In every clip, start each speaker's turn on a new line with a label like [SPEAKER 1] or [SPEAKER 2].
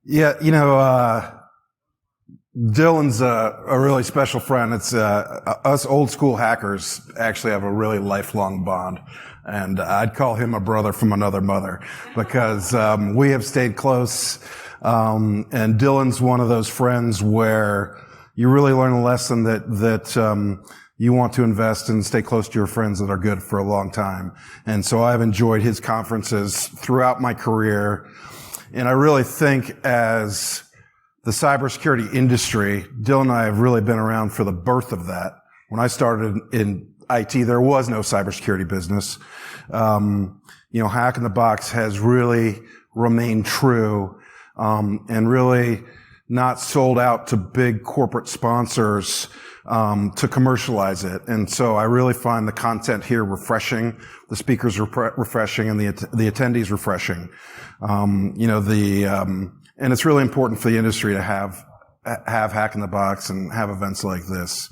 [SPEAKER 1] Yeah, Dylan's a really special friend. It's us old school hackers actually have a really lifelong bond, and I'd call him a brother from another mother because we have stayed close. And Dylan's one of those friends where you really learn a lesson that you want to invest and stay close to your friends that are good for a long time. And so I've enjoyed his conferences throughout my career. And I really think as the cybersecurity industry, Dylan and I have really been around for the birth of that. When I started in IT, there was no cybersecurity business. Hack in the Box has really remained true, and really not sold out to big corporate sponsors, to commercialize it. And so I really find the content here refreshing, the speakers refreshing, and the attendees refreshing. And it's really important for the industry to have Hack in the Box and have events like this.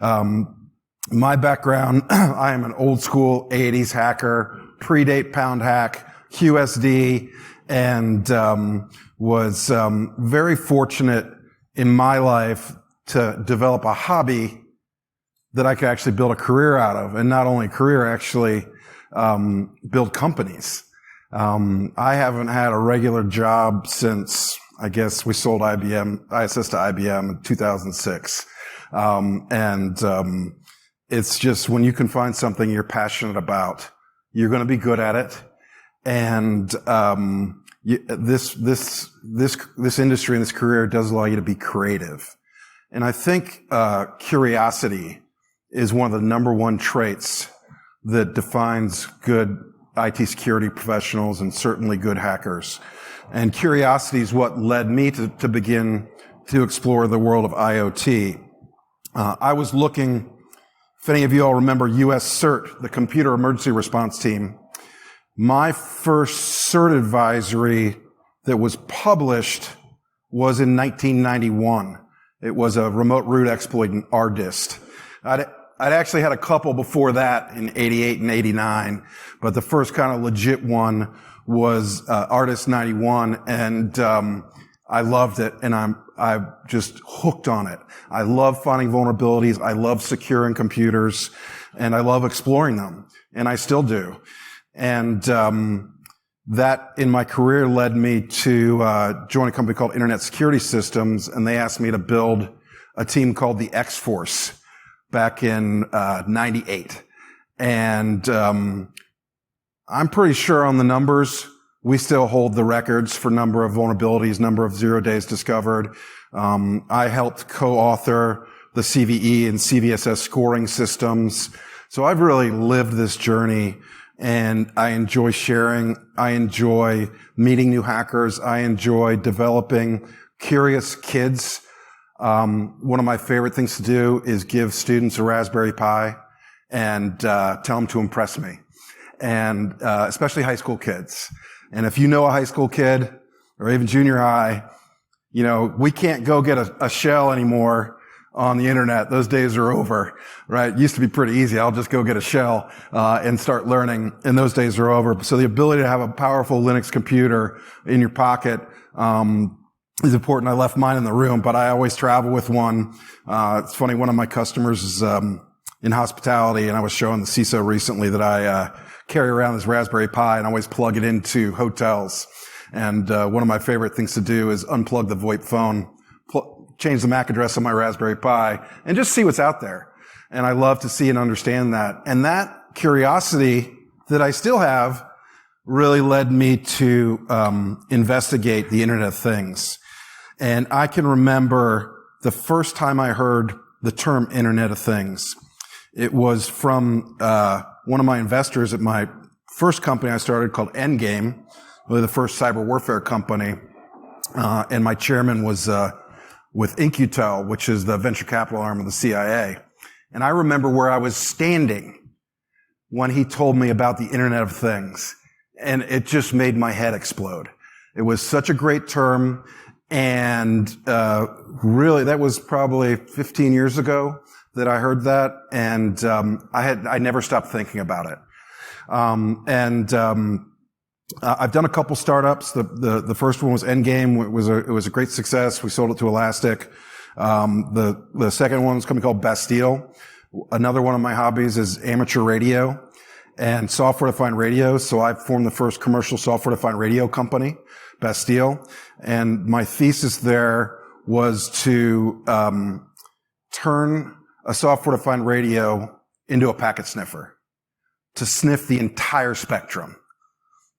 [SPEAKER 1] My background, I am an old school 80s hacker, predate Pound Hack, QSD, and was very fortunate in my life to develop a hobby that I could actually build a career out of, and not only a career, actually build companies. I haven't had a regular job since, I guess, we sold ISS to IBM in 2006. It's just when you can find something you're passionate about, you're going to be good at it. And this industry and this career does allow you to be creative. And I think curiosity is one of the number one traits that defines good IT security professionals and certainly good hackers. And curiosity is what led me to begin to explore the world of IoT. I was looking, if any of you all remember US CERT, the Computer Emergency Response Team, my first CERT advisory that was published was in 1991. It was a remote root exploit in RDist. I'd actually had a couple before that in 88 and 89, but the first kind of legit one was RDist 91, and I loved it, and I'm just hooked on it. I love finding vulnerabilities, I love securing computers, and I love exploring them, and I still do. And that in my career led me to join a company called Internet Security Systems, and they asked me to build a team called the X-Force back in 98. And I'm pretty sure on the numbers, we still hold the records for number of vulnerabilities, number of 0 days discovered. I helped co-author the CVE and CVSS scoring systems. So I've really lived this journey, and I enjoy sharing. I enjoy meeting new hackers. I enjoy developing curious kids. One of my favorite things to do is give students a Raspberry Pi and tell them to impress me, and especially high school kids. And if you know a high school kid or even junior high, we can't go get a shell anymore on the internet. Those days are over, right? It used to be pretty easy. I'll just go get a shell and start learning, and those days are over. So the ability to have a powerful Linux computer in your pocket is important. I left mine in the room, but I always travel with one. It's funny, one of my customers is in hospitality, and I was showing the CISO recently that I carry around this Raspberry Pi and always plug it into hotels. And one of my favorite things to do is unplug the Voip phone, change the MAC address on my Raspberry Pi, and just see what's out there. And I love to see and understand that. And that curiosity that I still have really led me to investigate the Internet of Things. And I can remember the first time I heard the term Internet of Things. It was from one of my investors at my first company I started called Endgame, really the first cyber warfare company. And my chairman was with Incutel, which is the venture capital arm of the CIA. And I remember where I was standing when he told me about the Internet of Things. And it just made my head explode. It was such a great term. And really, that was probably 15 years ago that I heard that. And I never stopped thinking about it. I've done a couple startups. The first one was Endgame. It was a great success. We sold it to Elastic. The second one is a company called Bastille. Another one of my hobbies is amateur radio and software-defined radio. So I formed the first commercial software-defined radio company, Bastille. And my thesis there was to turn a software-defined radio into a packet sniffer, to sniff the entire spectrum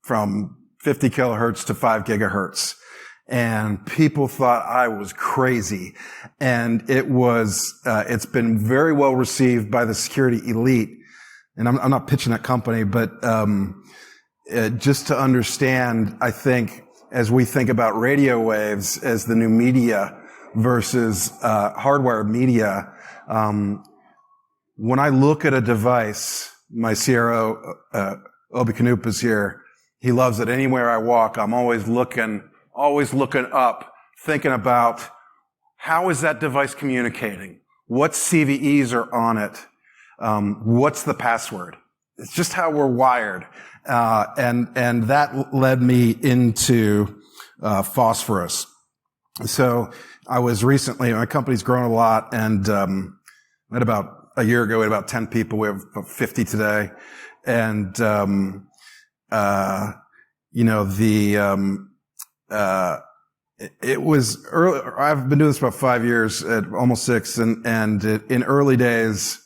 [SPEAKER 1] from 50 kilohertz to 5 gigahertz. And people thought I was crazy. And it's been very well received by the security elite. And I'm not pitching that company, but just to understand, I think, as we think about radio waves as the new media versus hardwired media, when I look at a device, my CRO, Obi Kanoop, is here. He loves it. Anywhere I walk, I'm always looking up, thinking about how is that device communicating? What CVEs are on it? What's the password? It's just how we're wired. And that led me into Phosphorus. So I was recently, my company's grown a lot, and at about a year ago, we had about 10 people. We have about 50 today. And it was early. I've been doing this about 5 years, almost 6. And in early days,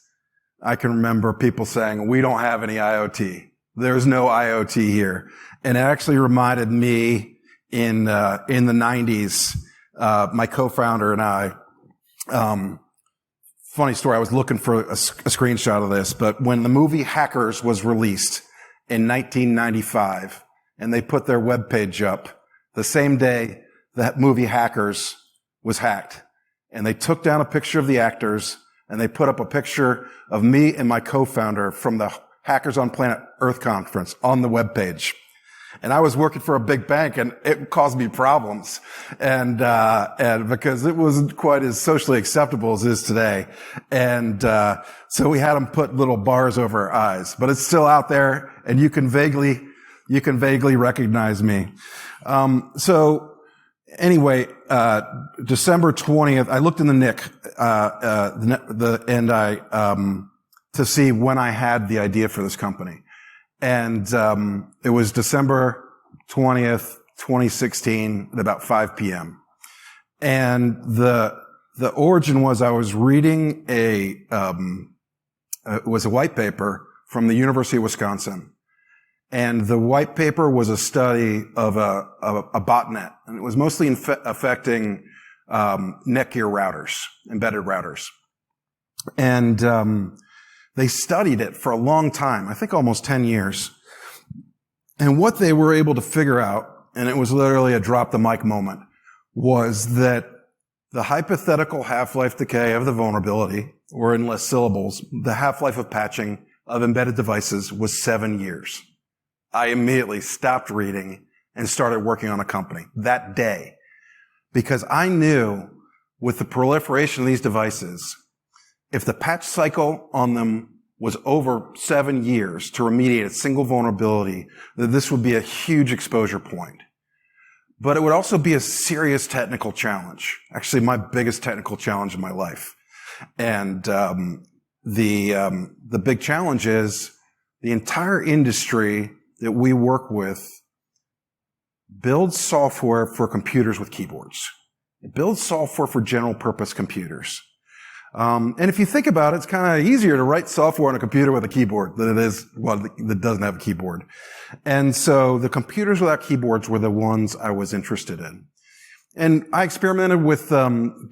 [SPEAKER 1] I can remember people saying, we don't have any IoT. There's no IoT here. And it actually reminded me in the 90s, my co-founder and I, funny story, I was looking for a screenshot of this, but when the movie Hackers was released in 1995, and they put their webpage up the same day that movie Hackers was hacked. And they took down a picture of the actors, and they put up a picture of me and my co-founder from the Hackers on Planet Earth conference on the webpage. And I was working for a big bank, and it caused me problems. And because it wasn't quite as socially acceptable as it is today. And so we had them put little bars over our eyes. But it's still out there, and you can vaguely recognize me. So anyway, December 20th, I looked in the NIC, to see when I had the idea for this company. And it was December 20th, 2016 at about 5 p.m. And the origin was I was reading it was a white paper from the University of Wisconsin. And the white paper was a study of a botnet, and it was mostly affecting Netgear routers, embedded routers. And they studied it for a long time, I think almost 10 years. And what they were able to figure out, and it was literally a drop the mic moment, was that the hypothetical half-life decay of the vulnerability, or in less syllables, the half-life of patching of embedded devices was 7 years. I immediately stopped reading and started working on a company that day, because I knew with the proliferation of these devices, if the patch cycle on them was over 7 years to remediate a single vulnerability, that this would be a huge exposure point. But it would also be a serious technical challenge. Actually, my biggest technical challenge in my life. And the big challenge is the entire industry that we work with builds software for computers with keyboards. It builds software for general purpose computers. And if you think about it, it's kind of easier to write software on a computer with a keyboard than it is one that doesn't have a keyboard. And so the computers without keyboards were the ones I was interested in. And I experimented with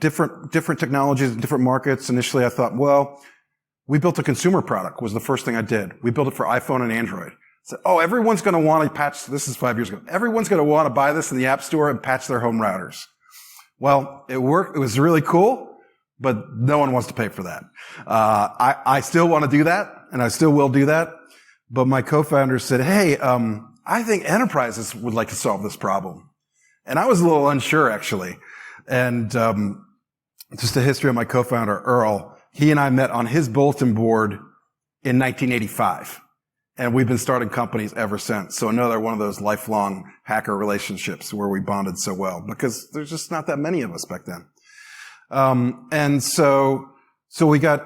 [SPEAKER 1] different technologies in different markets. Initially, I thought, well, we built a consumer product was the first thing I did. We built it for iPhone and Android. So, everyone's going to want to patch, this is 5 years ago, everyone's going to want to buy this in the App Store and patch their home routers. Well, it worked. It was really cool, but no one wants to pay for that. I still want to do that, and I still will do that. But my co-founder said, hey, I think enterprises would like to solve this problem. And I was a little unsure, actually. And just a history of my co-founder, Earl, he and I met on his bulletin board in 1985. And we've been starting companies ever since. So another one of those lifelong hacker relationships where we bonded so well, because there's just not that many of us back then. And so we got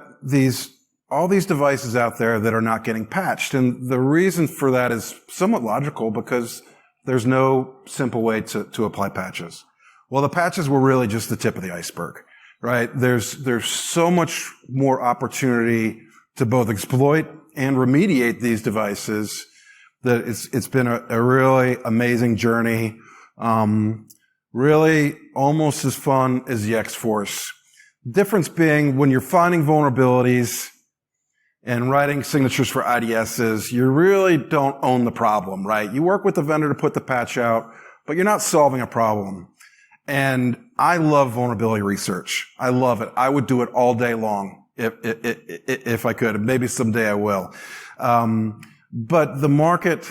[SPEAKER 1] all these devices out there that are not getting patched. And the reason for that is somewhat logical, because there's no simple way to apply patches. Well, the patches were really just the tip of the iceberg, right? There's so much more opportunity to both exploit and remediate these devices that it's been a really amazing journey. Really almost as fun as the X-Force. Difference being, when you're finding vulnerabilities and writing signatures for IDSs, you really don't own the problem, right? You work with the vendor to put the patch out, but you're not solving a problem. And I love vulnerability research. I love it. I would do it all day long if I could. Maybe someday I will. But the market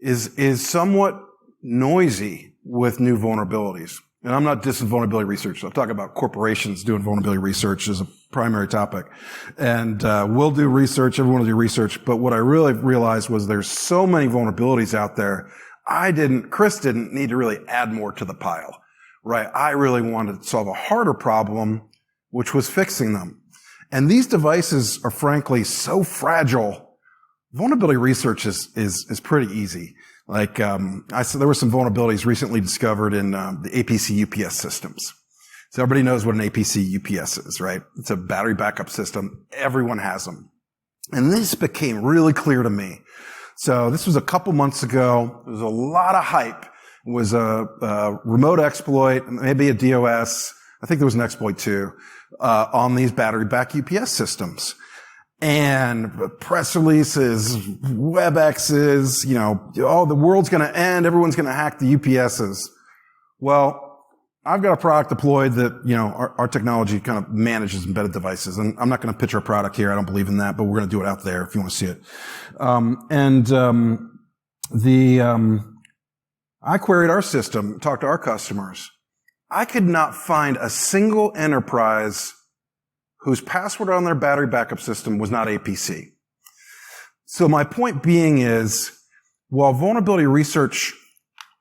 [SPEAKER 1] is somewhat noisy with new vulnerabilities. And I'm not dissing vulnerability research. I'm talking about corporations doing vulnerability research as a primary topic. And we'll do research. Everyone will do research. But what I really realized was there's so many vulnerabilities out there. Chris didn't need to really add more to the pile, right? I really wanted to solve a harder problem, which was fixing them. And these devices are frankly so fragile. Vulnerability research is pretty easy. Like, I said, there were some vulnerabilities recently discovered in the APC UPS systems. So everybody knows what an APC UPS is, right? It's a battery backup system. Everyone has them. And this became really clear to me. So this was a couple months ago. There was a lot of hype. It was a remote exploit, maybe a DOS. I think there was an exploit too, on these battery back UPS systems. And press releases, WebExes, the world's going to end. Everyone's going to hack the UPSs. Well, I've got a product deployed that, our technology kind of manages embedded devices. And I'm not going to pitch our product here. I don't believe in that, but we're going to do it out there if you want to see it. I queried our system, talked to our customers. I could not find a single enterprise whose password on their battery backup system was not APC. So my point being is, while vulnerability research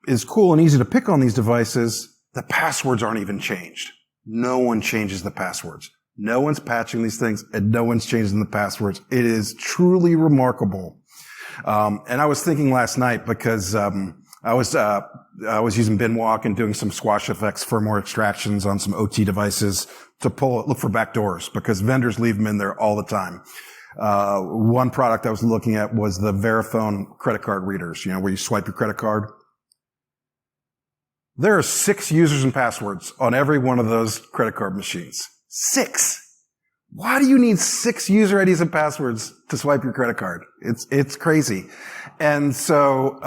[SPEAKER 1] is cool and easy to pick on these devices, the passwords aren't even changed. No one changes the passwords. No one's patching these things, and no one's changing the passwords. It is truly remarkable. And I was thinking last night, because I was using Binwalk and doing some SquashFX firmware extractions on some OT devices to look for backdoors, because vendors leave them in there all the time. One product I was looking at was the Verifone credit card readers, where you swipe your credit card. There are 6 users and passwords on every one of those credit card machines. 6. Why do you need 6 user IDs and passwords to swipe your credit card? It's crazy. And so,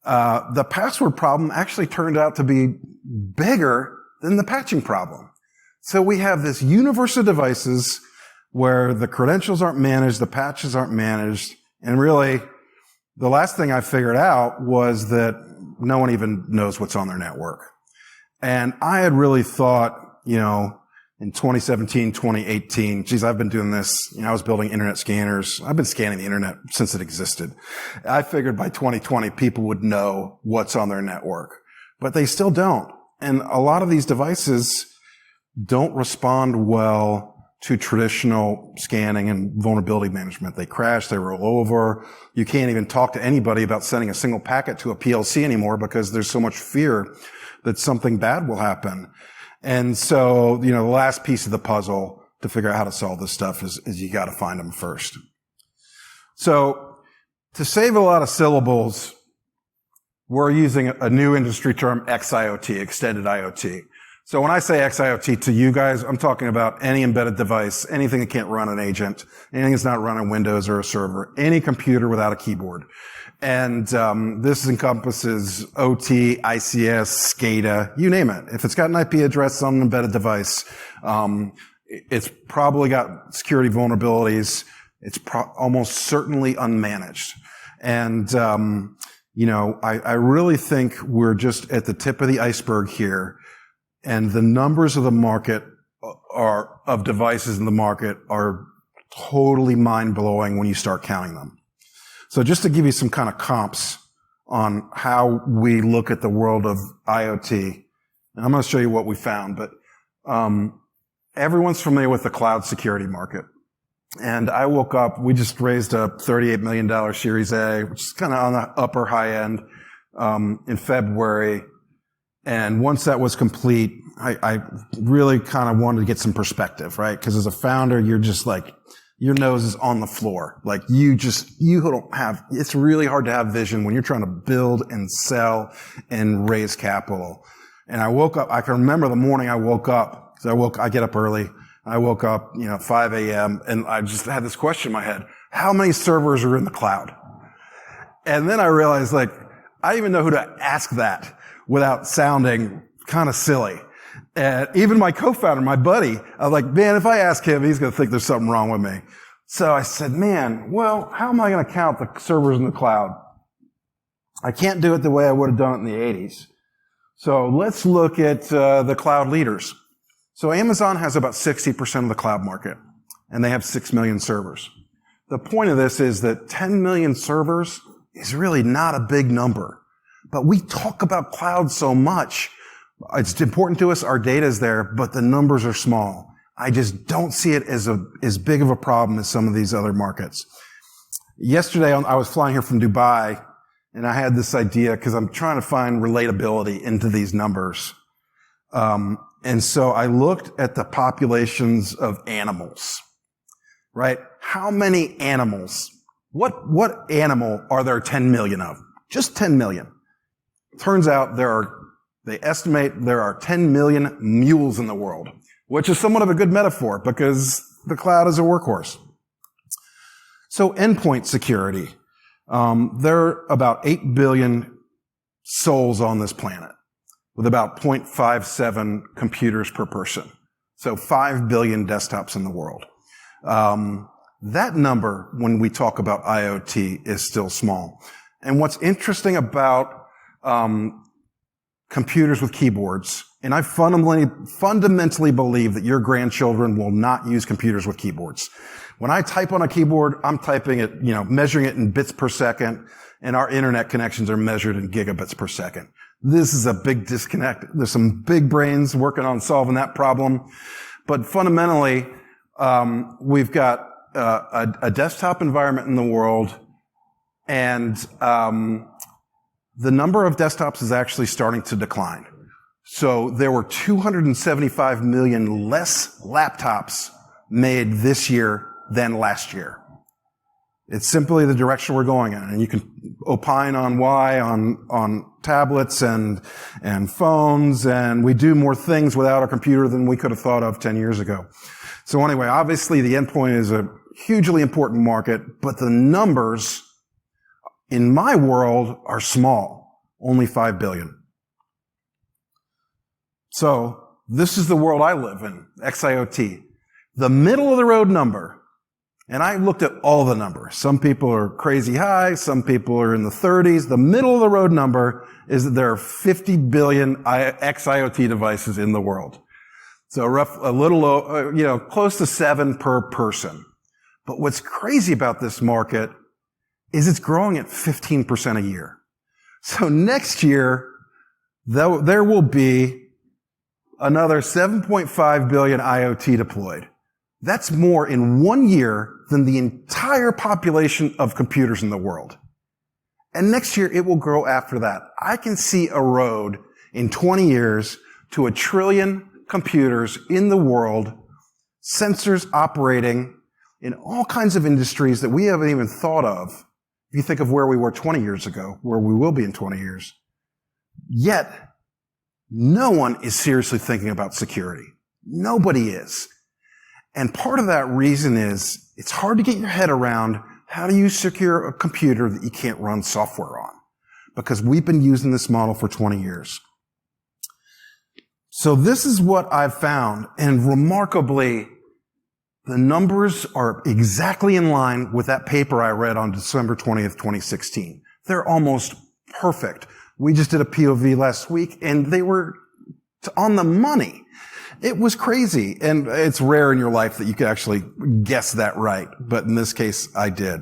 [SPEAKER 1] the password problem actually turned out to be bigger than the patching problem. So we have this universe of devices where the credentials aren't managed, the patches aren't managed, and really, the last thing I figured out was that no one even knows what's on their network. And I had really thought, in 2017, 2018, geez, I've been doing this. I was building internet scanners. I've been scanning the internet since it existed. I figured by 2020, people would know what's on their network, but they still don't. And a lot of these devices don't respond well to traditional scanning and vulnerability management. They crash, they roll over. You can't even talk to anybody about sending a single packet to a PLC anymore, because there's so much fear that something bad will happen. And so, the last piece of the puzzle to figure out how to solve this stuff is you got to find them first. So to save a lot of syllables, we're using a new industry term, XIoT, extended IoT. So when I say XIoT to you guys, I'm talking about any embedded device, anything that can't run an agent, anything that's not running Windows or a server, any computer without a keyboard. And this encompasses OT, ICS, SCADA, you name it. If it's got an IP address on an embedded device, it's probably got security vulnerabilities. It's almost certainly unmanaged. And I really think we're just at the tip of the iceberg here. And the numbers of the market of devices in the market are totally mind-blowing when you start counting them. So just to give you some kind of comps on how we look at the world of IoT, and I'm going to show you what we found, but everyone's familiar with the cloud security market. And I woke up, we just raised a $38 million Series A, which is kind of on the upper high end, in February. And once that was complete, I really kind of wanted to get some perspective, right? Because as a founder, you're just like, your nose is on the floor. Like you don't have, it's really hard to have vision when you're trying to build and sell and raise capital. And I woke up, I can remember the morning I woke up, because I get up early. I woke up, 5 a.m. and I just had this question in my head. How many servers are in the cloud? And then I realized, like, I didn't even know who to ask that without sounding kind of silly. And even my co-founder, my buddy, I was like, man, if I ask him, he's going to think there's something wrong with me. So I said, man, well, how am I going to count the servers in the cloud? I can't do it the way I would have done it in the 80s. So let's look at the cloud leaders. So Amazon has about 60% of the cloud market, and they have 6 million servers. The point of this is that 10 million servers is really not a big number. But we talk about cloud so much. It's important to us, our data is there, but the numbers are small. I just don't see it as big of a problem as some of these other markets. Yesterday, I was flying here from Dubai, and I had this idea, because I'm trying to find relatability into these numbers. And so I looked at the populations of animals, right? How many animals? What animal are there 10 million of? Just 10 million. Turns out they estimate there are 10 million mules in the world, which is somewhat of a good metaphor because the cloud is a workhorse. So endpoint security. There are about 8 billion souls on this planet, with about 0.57 computers per person. So 5 billion desktops in the world. That number, when we talk about IoT, is still small. And what's interesting about computers with keyboards, and I fundamentally believe that your grandchildren will not use computers with keyboards. When I type on a keyboard, I'm typing it, measuring it in bits per second, and our internet connections are measured in gigabits per second. This is a big disconnect. There's some big brains working on solving that problem. But fundamentally, we've got a desktop environment in the world, and the number of desktops is actually starting to decline. So there were 275 million less laptops made this year than last year. It's simply the direction we're going in. And you can opine on why on tablets and phones, and we do more things without a computer than we could have thought of 10 years ago. So anyway, obviously the endpoint is a hugely important market, but the numbers in my world are small, only 5 billion. So this is the world I live in, XIoT. The middle of the road number, and I looked at all the numbers. Some people are crazy high, some people are in the 30s. The middle of the road number is that there are 50 billion XIoT devices in the world. So a little, close to 7 per person. But what's crazy about this market is it's growing at 15% a year. So next year, there will be another 7.5 billion IoT deployed. That's more in 1 year than the entire population of computers in the world. And next year, it will grow after that. I can see a road in 20 years to 1 trillion computers in the world, sensors operating in all kinds of industries that we haven't even thought of. If you think of where we were 20 years ago, where we will be in 20 years. Yet, no one is seriously thinking about security. Nobody is. And part of that reason is it's hard to get your head around how do you secure a computer that you can't run software on? Because we've been using this model for 20 years. So this is what I've found, and remarkably, the numbers are exactly in line with that paper I read on December 20th, 2016. They're almost perfect. We just did a POV last week, and they were on the money. It was crazy. And it's rare in your life that you could actually guess that right. But in this case, I did.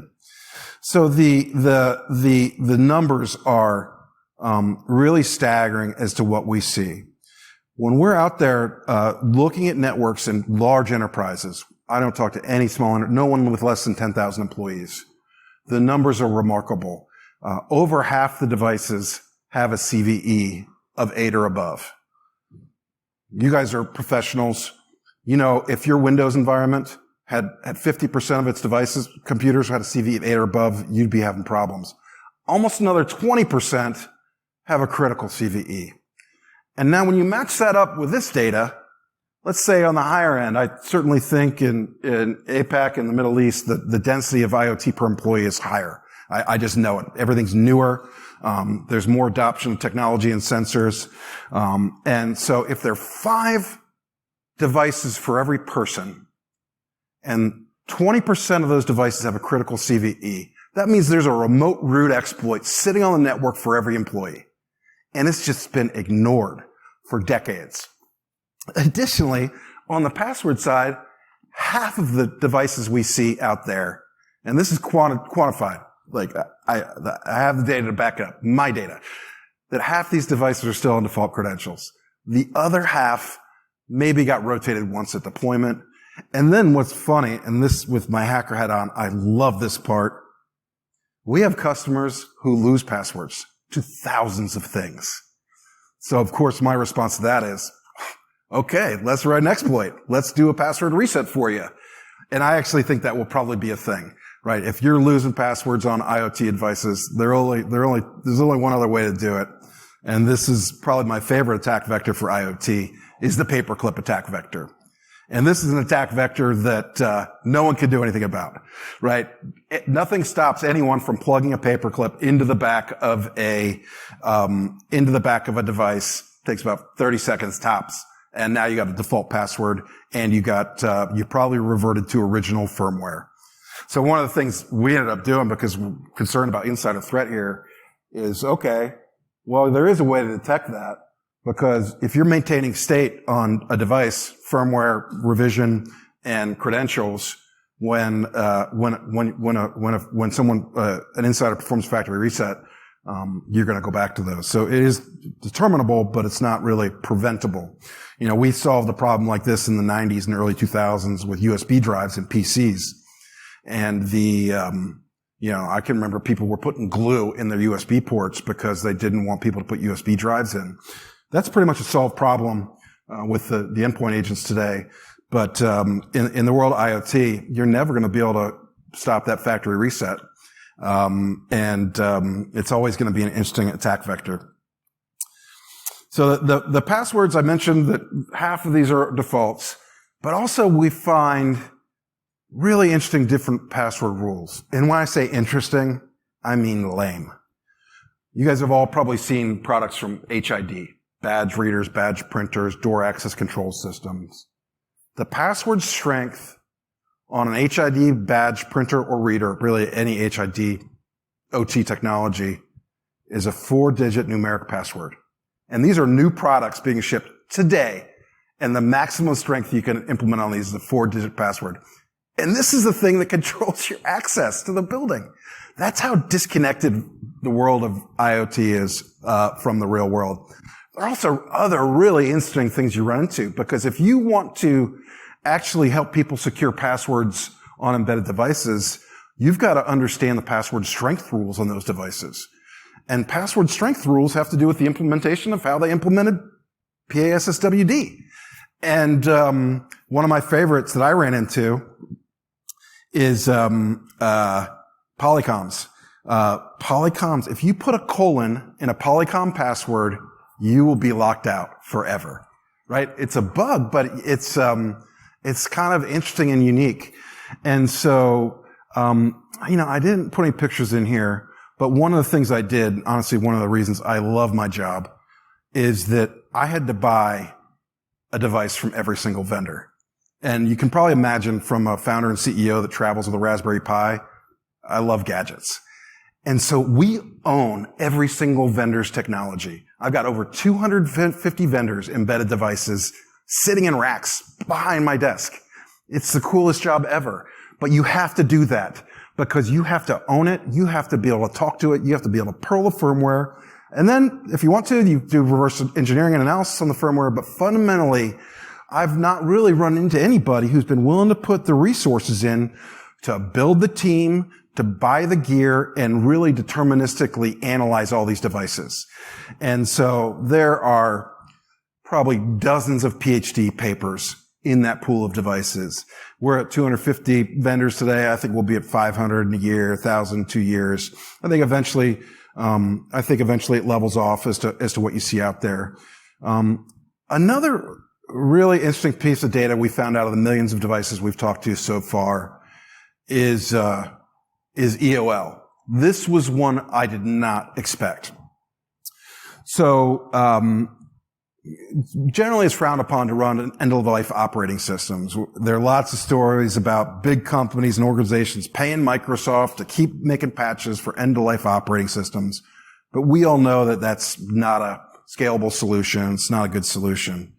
[SPEAKER 1] So the numbers are really staggering as to what we see. When we're out there looking at networks in large enterprises, I don't talk to any no one with less than 10,000 employees. The numbers are remarkable. Over half the devices have a CVE of 8 or above. You guys are professionals. You know, if your Windows environment had 50% of its devices, computers had a CVE of 8 or above, you'd be having problems. Almost another 20% have a critical CVE. And now when you match that up with this data, let's say on the higher end, I certainly think in APAC and the Middle East, the density of IoT per employee is higher. I just know it. Everything's newer. There's more adoption of technology and sensors. And so if there are 5 devices for every person, and 20% of those devices have a critical CVE, that means there's a remote root exploit sitting on the network for every employee. And it's just been ignored for decades. Additionally, on the password side, half of the devices we see out there, and this is quantified, like I have the data to back up, my data, that half these devices are still on default credentials. The other half maybe got rotated once at deployment. And then what's funny, and this with my hacker hat on, I love this part. We have customers who lose passwords to thousands of things. So of course my response to that is, okay, let's write an exploit. Let's do a password reset for you. And I actually think that will probably be a thing, right? If you're losing passwords on IoT devices, there's only one other way to do it. And this is probably my favorite attack vector for IoT, is the paperclip attack vector. And this is an attack vector that no one can do anything about, right? Nothing stops anyone from plugging a paperclip into the back of a device. It takes about 30 seconds tops. And now you got a default password, and you probably reverted to original firmware. So one of the things we ended up doing, because we're concerned about insider threat here, is, okay, well, there is a way to detect that, because if you're maintaining state on a device, firmware, revision, and credentials, when someone, an insider performs factory reset, you're going to go back to those. So it is determinable, but it's not really preventable. You know, we solved a problem like this in the 90s and early 2000s with USB drives in PCs. And I can remember people were putting glue in their USB ports because they didn't want people to put USB drives in. That's pretty much a solved problem with the endpoint agents today. But in the world of IoT, you're never going to be able to stop that factory reset. It's always going to be an interesting attack vector. So the passwords, I mentioned that half of these are defaults, but also we find really interesting different password rules. And when I say interesting, I mean lame. You guys have all probably seen products from HID, badge readers, badge printers, door access control systems. The password strength on an HID badge printer or reader, really any HID OT technology, is a 4-digit numeric password. And these are new products being shipped today. And the maximum strength you can implement on these is a 4-digit password. And this is the thing that controls your access to the building. That's how disconnected the world of IoT is from the real world. There are also other really interesting things you run into, because if you want to actually help people secure passwords on embedded devices, you've got to understand the password strength rules on those devices. And password strength rules have to do with the implementation of how they implemented PASSWD. And one of my favorites that I ran into is polycoms. Polycoms, if you put a colon in a polycom password, you will be locked out forever, right? It's a bug, but it's kind of interesting and unique. And so, I didn't put any pictures in here, but one of the things I did, honestly, one of the reasons I love my job, is that I had to buy a device from every single vendor. And you can probably imagine, from a founder and CEO that travels with a Raspberry Pi, I love gadgets. And so we own every single vendor's technology. I've got over 250 vendors embedded devices sitting in racks behind my desk. It's the coolest job ever. But you have to do that because you have to own it. You have to be able to talk to it. You have to be able to perl the firmware. And then if you want to, you do reverse engineering and analysis on the firmware. But fundamentally, I've not really run into anybody who's been willing to put the resources in to build the team, to buy the gear, and really deterministically analyze all these devices. And so there are probably dozens of PhD papers in that pool of devices. We're at 250 vendors today. I think we'll be at 500 in a year, 1,000 in 2 years. I think eventually it levels off as to what you see out there. Another really interesting piece of data we found out of the millions of devices we've talked to so far is EOL. This was one I did not expect. So, generally it's frowned upon to run end-of-life operating systems. There are lots of stories about big companies and organizations paying Microsoft to keep making patches for end-of-life operating systems. But we all know that that's not a scalable solution. It's not a good solution.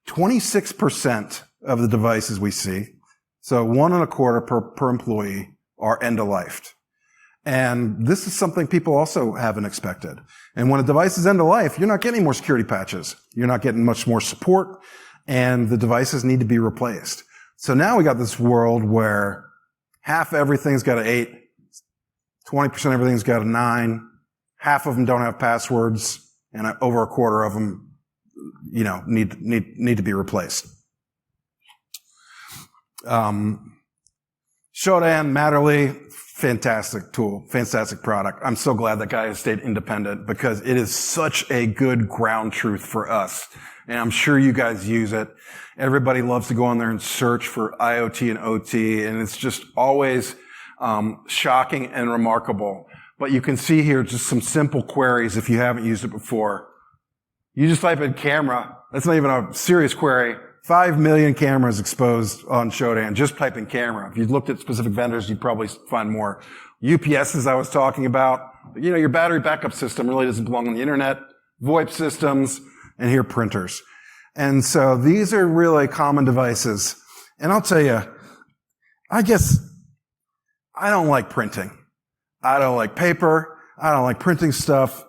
[SPEAKER 1] 26% of the devices we see, so 1.25 per employee, are end-of-lifed. And this is something people also haven't expected. And when a device is end-of-life, you're not getting more security patches. You're not getting much more support, and the devices need to be replaced. So now we got this world where half everything's got an 8, 20% everything's got a 9, half of them don't have passwords, and over a quarter of them, need to be replaced. Shodan, Matterly, fantastic tool, fantastic product. I'm so glad that guy has stayed independent because it is such a good ground truth for us. And I'm sure you guys use it. Everybody loves to go on there and search for IoT and OT, and it's just always shocking and remarkable. But you can see here just some simple queries if you haven't used it before. You just type in camera. That's not even a serious query. 5 million cameras exposed on Shodan. Just type in camera. If you looked at specific vendors, you'd probably find more. UPSs I was talking about. Your battery backup system really doesn't belong on the internet. VoIP systems, and here printers. And so these are really common devices. And I'll tell you, I guess I don't like printing. I don't like paper. I don't like printing stuff.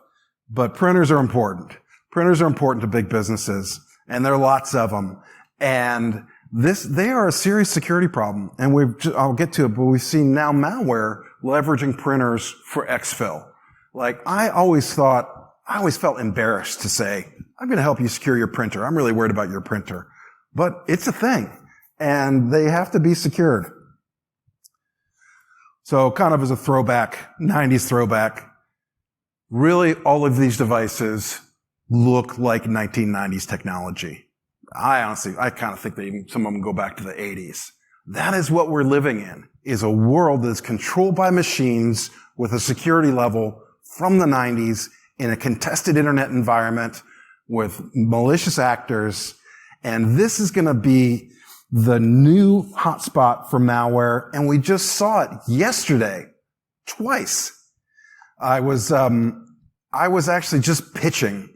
[SPEAKER 1] But printers are important. Printers are important to big businesses. And there are lots of them. And they are a serious security problem. And I'll get to it, but we've seen now malware leveraging printers for exfil. I always felt embarrassed to say, I'm going to help you secure your printer. I'm really worried about your printer. But it's a thing. And they have to be secured. So kind of as a throwback, 90s throwback, really all of these devices look like 1990s technology. I kind of think that some of them go back to the 80s. That is what we're living in, is a world that's controlled by machines with a security level from the 90s in a contested internet environment with malicious actors. And this is going to be the new hotspot for malware. And we just saw it yesterday, twice. I was actually just pitching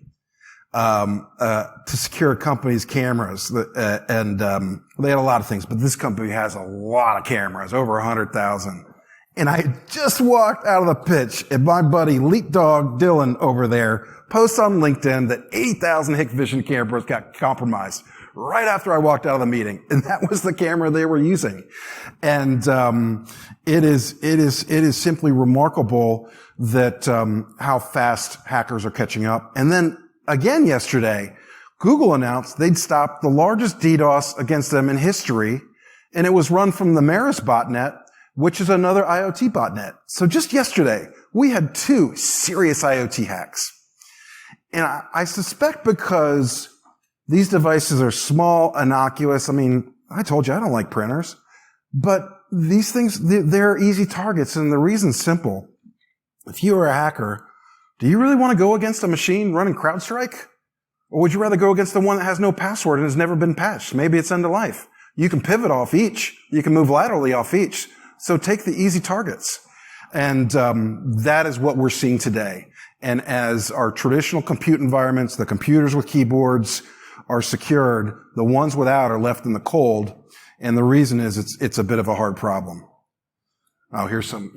[SPEAKER 1] to secure a company's cameras, and they had a lot of things, but this company has a lot of cameras, over 100,000. And I just walked out of the pitch, and my buddy Leapdog Dylan over there posts on LinkedIn that 80,000 Hikvision cameras got compromised right after I walked out of the meeting, and that was the camera they were using. And it is simply remarkable that how fast hackers are catching up. And then again yesterday, Google announced they'd stopped the largest DDoS against them in history, and it was run from the Maris botnet, which is another IoT botnet. So just yesterday, we had 2 serious IoT hacks. And I suspect because these devices are small, innocuous. I mean, I told you I don't like printers, but these things, they're easy targets, and the reason's simple. If you are a hacker, do you really want to go against a machine running CrowdStrike? Or would you rather go against the one that has no password and has never been patched? Maybe it's end of life. You can pivot off each. You can move laterally off each. So take the easy targets. And that is what we're seeing today. And as our traditional compute environments, the computers with keyboards, are secured. The ones without are left in the cold. And the reason is it's a bit of a hard problem. Oh, here's some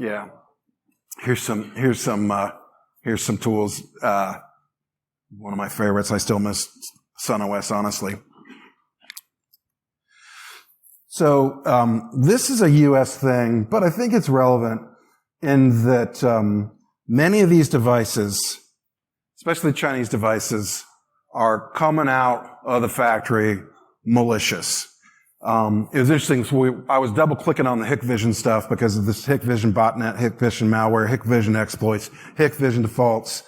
[SPEAKER 1] tools. One of my favorites. I still miss SunOS, honestly. So, this is a US thing, but I think it's relevant in that, many of these devices, especially Chinese devices, are coming out of the factory malicious. It was interesting. So I was double clicking on the Hikvision stuff because of this Hikvision botnet, Hikvision malware, Hikvision exploits, Hikvision defaults.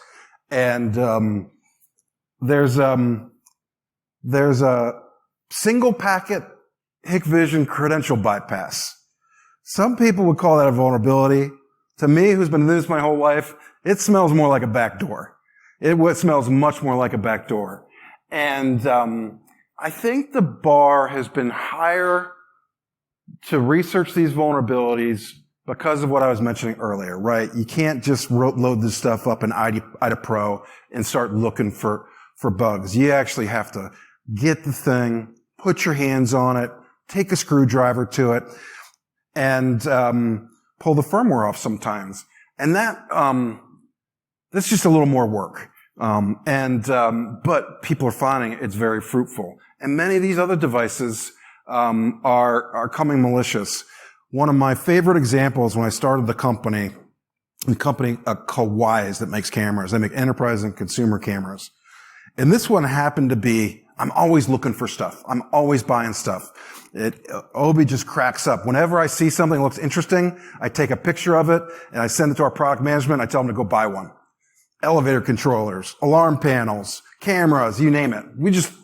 [SPEAKER 1] And, there's a single packet Hikvision credential bypass. Some people would call that a vulnerability. To me, who's been doing this my whole life, it smells more like a backdoor. It smells much more like a backdoor. And, I think the bar has been higher to research these vulnerabilities because of what I was mentioning earlier, right? You can't just load this stuff up in IDA Pro and start looking for bugs. You actually have to get the thing, put your hands on it, take a screwdriver to it, and pull the firmware off sometimes. And that's just a little more work. But people are finding it's very fruitful. And many of these other devices are coming malicious. One of my favorite examples when I started the company Kvm that makes cameras. They make enterprise and consumer cameras. And this one happened to be, I'm always looking for stuff. I'm always buying stuff. Obi just cracks up. Whenever I see something that looks interesting, I take a picture of it and I send it to our product management. I tell them to go buy one. Elevator controllers, alarm panels, cameras, you name it.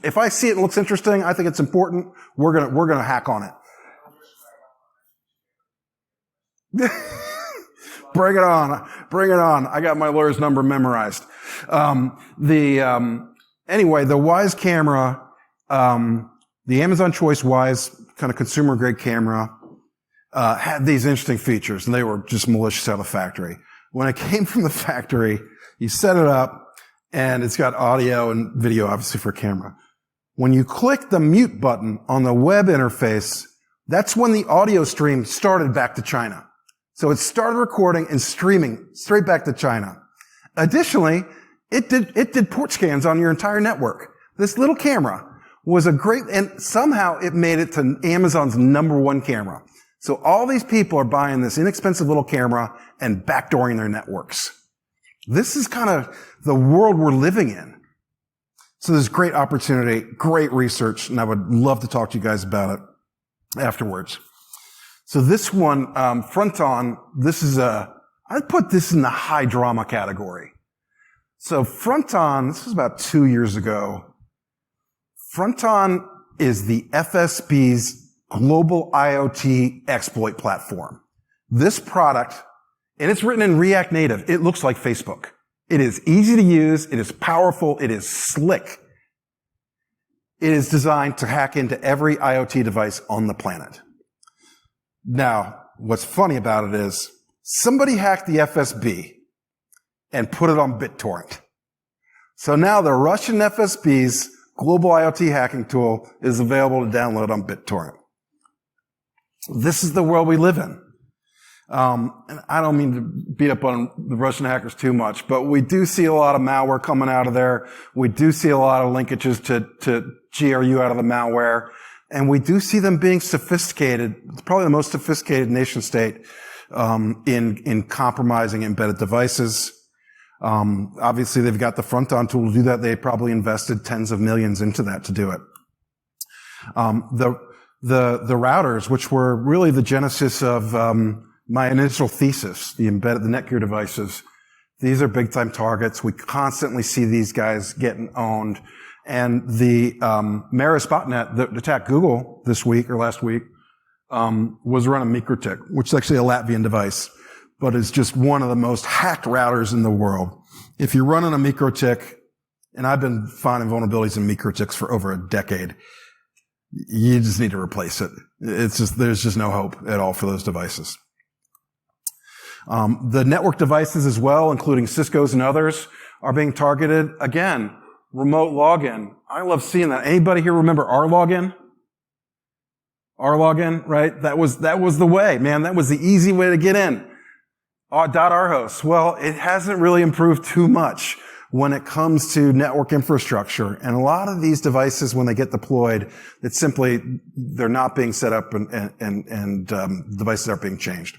[SPEAKER 1] If I see it and it looks interesting, I think it's important, we're gonna hack on it. Bring it on. Bring it on. I got my lawyer's number memorized. Anyway, the Wyze camera, the Amazon Choice Wyze kind of consumer grade camera, had these interesting features and they were just malicious out of the factory. When it came from the factory, you set it up and it's got audio and video, obviously for camera. When you click the mute button on the web interface, that's when the audio stream started back to China. So it started recording and streaming straight back to China. Additionally, it did port scans on your entire network. This little camera was and somehow it made it to Amazon's #1 camera. So all these people are buying this inexpensive little camera and backdooring their networks. This is kind of the world we're living in. So there's great opportunity, great research, and I would love to talk to you guys about it afterwards. So this one, Fronton, I'd put this in the high drama category. So Fronton, this was about 2 years ago. Fronton is the FSB's global IoT exploit platform. This product, and it's written in React Native. It looks like Facebook. It is easy to use. It is powerful. It is slick. It is designed to hack into every IoT device on the planet. Now, what's funny about it is somebody hacked the FSB and put it on BitTorrent. So now the Russian FSB's global IoT hacking tool is available to download on BitTorrent. This is the world we live in. And I don't mean to beat up on the Russian hackers too much, but we do see a lot of malware coming out of there. We do see a lot of linkages to GRU out of the malware. And we do see them being sophisticated, probably the most sophisticated nation state, in compromising embedded devices. Obviously they've got the Fronton tool to do that. They probably invested tens of millions into that to do it. The routers, which were really the genesis of, my initial thesis, the Netgear devices, these are big time targets. We constantly see these guys getting owned. And the Maris botnet that attacked Google this week or last week was run on MikroTik, which is actually a Latvian device, but is just one of the most hacked routers in the world. If you're running a MikroTik, and I've been finding vulnerabilities in MikroTiks for over a decade, you just need to replace it. There's just no hope at all for those devices. The network devices as well, including Cisco's and others, are being targeted. Again, remote login. I love seeing that. Anybody here remember our login? Our login, right? That was the way, man. That was the easy way to get in. .rhost. Well, it hasn't really improved too much when it comes to network infrastructure. And a lot of these devices, when they get deployed, it's simply, they're not being set up and devices aren't being changed.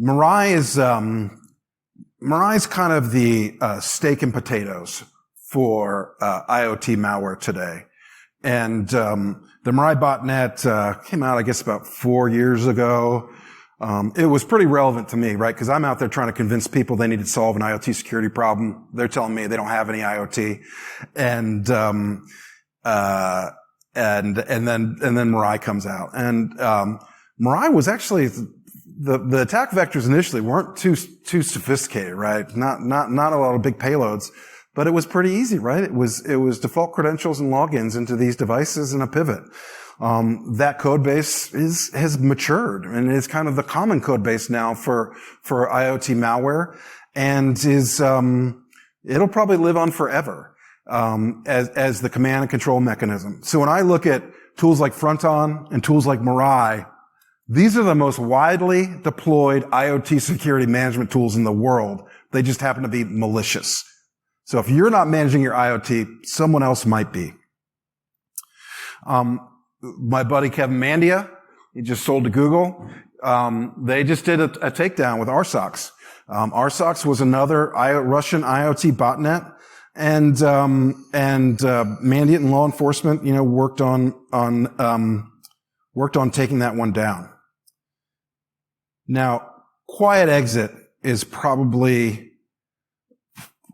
[SPEAKER 1] Mirai is kind of the steak and potatoes for IoT malware today. And the Mirai botnet came out, I guess, about 4 years ago. It was pretty relevant to me, right? Because I'm out there trying to convince people they need to solve an IoT security problem. They're telling me they don't have any IoT, and then Mirai comes out, and Mirai was actually the attack vectors initially weren't too sophisticated, right? Not a lot of big payloads, but it was pretty easy, right? It was default credentials and logins into these devices and a pivot. That code base has matured and is kind of the common code base now for IoT malware, and it'll probably live on forever, as the command and control mechanism. So when I look at tools like Fronton and tools like Mirai, these are the most widely deployed IoT security management tools in the world. They just happen to be malicious. So if you're not managing your IoT, someone else might be. My buddy Kevin Mandia, he just sold to Google. They just did a takedown with RSOX. RSOX was another Russian IoT botnet, and Mandia and law enforcement, worked on taking that one down. Now, Quiet Exit is probably,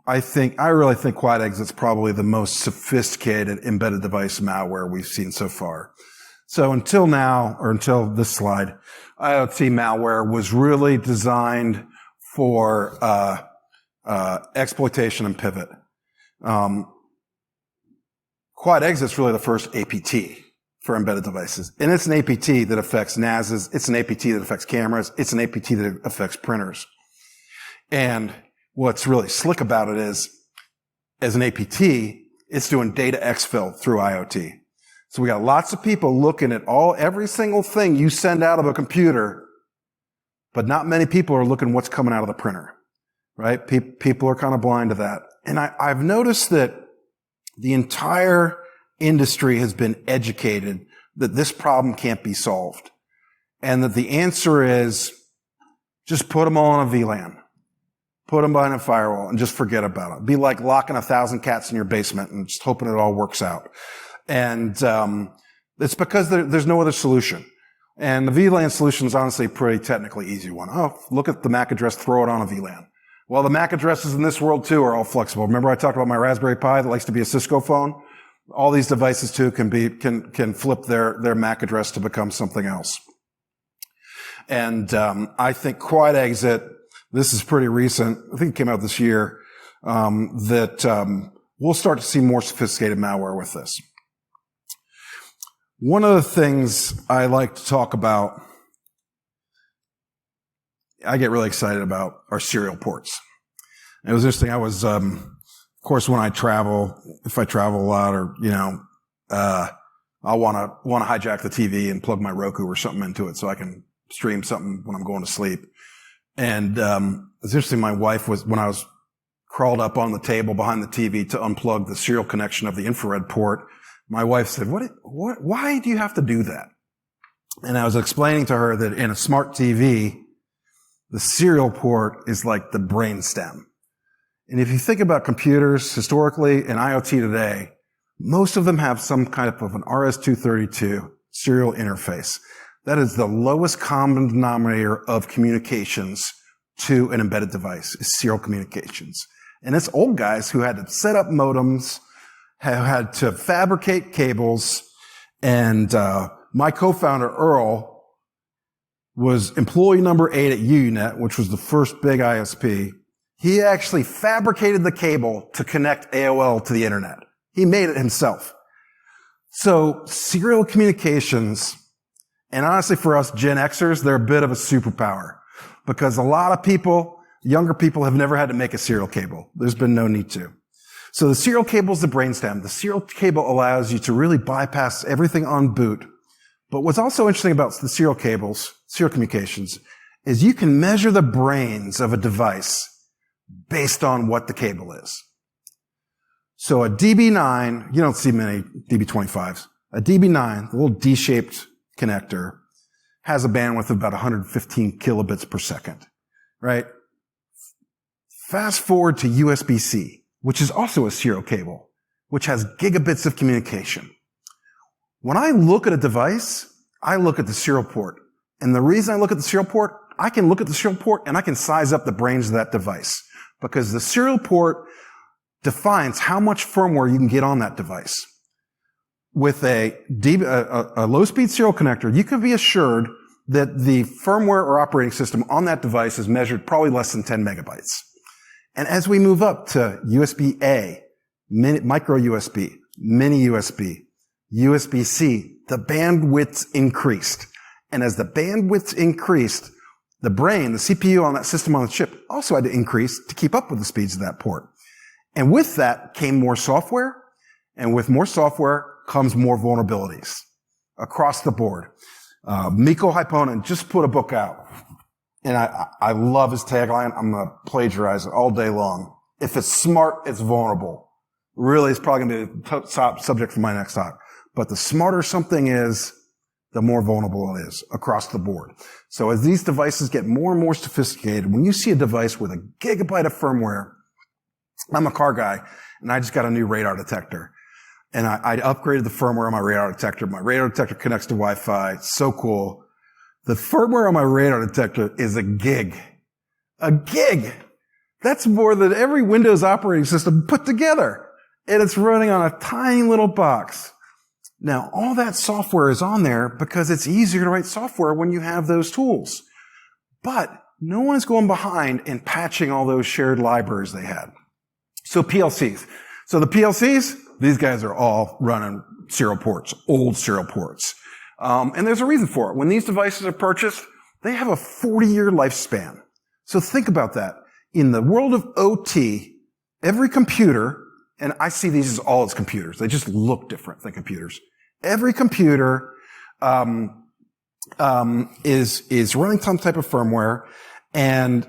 [SPEAKER 1] I really think Quiet Exit's probably the most sophisticated embedded device malware we've seen so far. So until now, or until this slide, IoT malware was really designed for exploitation and pivot. Quiet Exit's really the first APT for embedded devices. And it's an APT that affects NASs, it's an APT that affects cameras, it's an APT that affects printers. And what's really slick about it is, as an APT, it's doing data exfil through IoT. So we got lots of people looking at every single thing you send out of a computer, but not many people are looking what's coming out of the printer, right? People are kind of blind to that. And I've noticed that the entire industry has been educated that this problem can't be solved, and that the answer is just put them all on a VLAN. Put them behind a firewall and just forget about it. It'd be like locking 1,000 cats in your basement and just hoping it all works out. And it's because there's no other solution. And the VLAN solution is honestly a pretty technically easy one. Oh, look at the MAC address, throw it on a VLAN. Well, the MAC addresses in this world too are all flexible. Remember I talked about my Raspberry Pi that likes to be a Cisco phone? All these devices too can flip their MAC address to become something else. And I think Quiet Exit, this is pretty recent, I think it came out this year, that we'll start to see more sophisticated malware with this. One of the things I like to talk about, I get really excited about, are serial ports. And it was interesting, I was, of course, when I travel, if I travel a lot, or, I'll want to hijack the TV and plug my Roku or something into it so I can stream something when I'm going to sleep. And it's interesting, my wife when I was crawled up on the table behind the TV to unplug the serial connection of the infrared port, my wife said, why do you have to do that? And I was explaining to her that in a smart TV, the serial port is like the brain stem. And if you think about computers historically and IoT today, most of them have some kind of an RS-232 serial interface. That is the lowest common denominator of communications to an embedded device, is serial communications. And it's old guys who had to set up modems, had to fabricate cables, and my co-founder, Earl, was employee number 8 at UNet, which was the first big ISP. He actually fabricated the cable to connect AOL to the internet. He made it himself. So serial communications, and honestly for us Gen Xers, they're a bit of a superpower, because a lot of people, younger people, have never had to make a serial cable. There's been no need to. So the serial cable is the brainstem. The serial cable allows you to really bypass everything on boot. But what's also interesting about the serial cables, serial communications, is you can measure the brains of a device based on what the cable is. So a DB9, you don't see many DB25s. A DB9, the little D-shaped connector, has a bandwidth of about 115 kilobits per second, right? Fast forward to USB-C, which is also a serial cable, which has gigabits of communication. When I look at a device, I look at the serial port. And the reason I look at the serial port, I can look at the serial port and I can size up the brains of that device. Because the serial port defines how much firmware you can get on that device. With a low-speed serial connector, you can be assured that the firmware or operating system on that device is measured probably less than 10 megabytes. And as we move up to USB-A, micro USB, mini USB, USB-C, the bandwidths increased. And as the bandwidths increased, the brain, the CPU on that system on the chip also had to increase to keep up with the speeds of that port. And with that came more software, and with more software comes more vulnerabilities across the board. Mikko Hyppönen just put a book out, and I love his tagline. I'm going to plagiarize it all day long. If it's smart, it's vulnerable. Really, it's probably going to be the top subject for my next talk. But the smarter something is, the more vulnerable it is across the board. So as these devices get more and more sophisticated, when you see a device with a gigabyte of firmware, I'm a car guy, and I just got a new radar detector. And I upgraded the firmware on my radar detector. My radar detector connects to Wi-Fi. It's so cool. The firmware on my radar detector is a gig. A gig! That's more than every Windows operating system put together. And it's running on a tiny little box. Now, all that software is on there because it's easier to write software when you have those tools. But no one is going behind and patching all those shared libraries they had. So PLCs. So the PLCs, these guys are all running serial ports, old serial ports. And there's a reason for it. When these devices are purchased, they have a 40-year lifespan. So think about that. In the world of OT, every computer, and I see these as all as computers. They just look different than computers. Every computer is running some type of firmware, and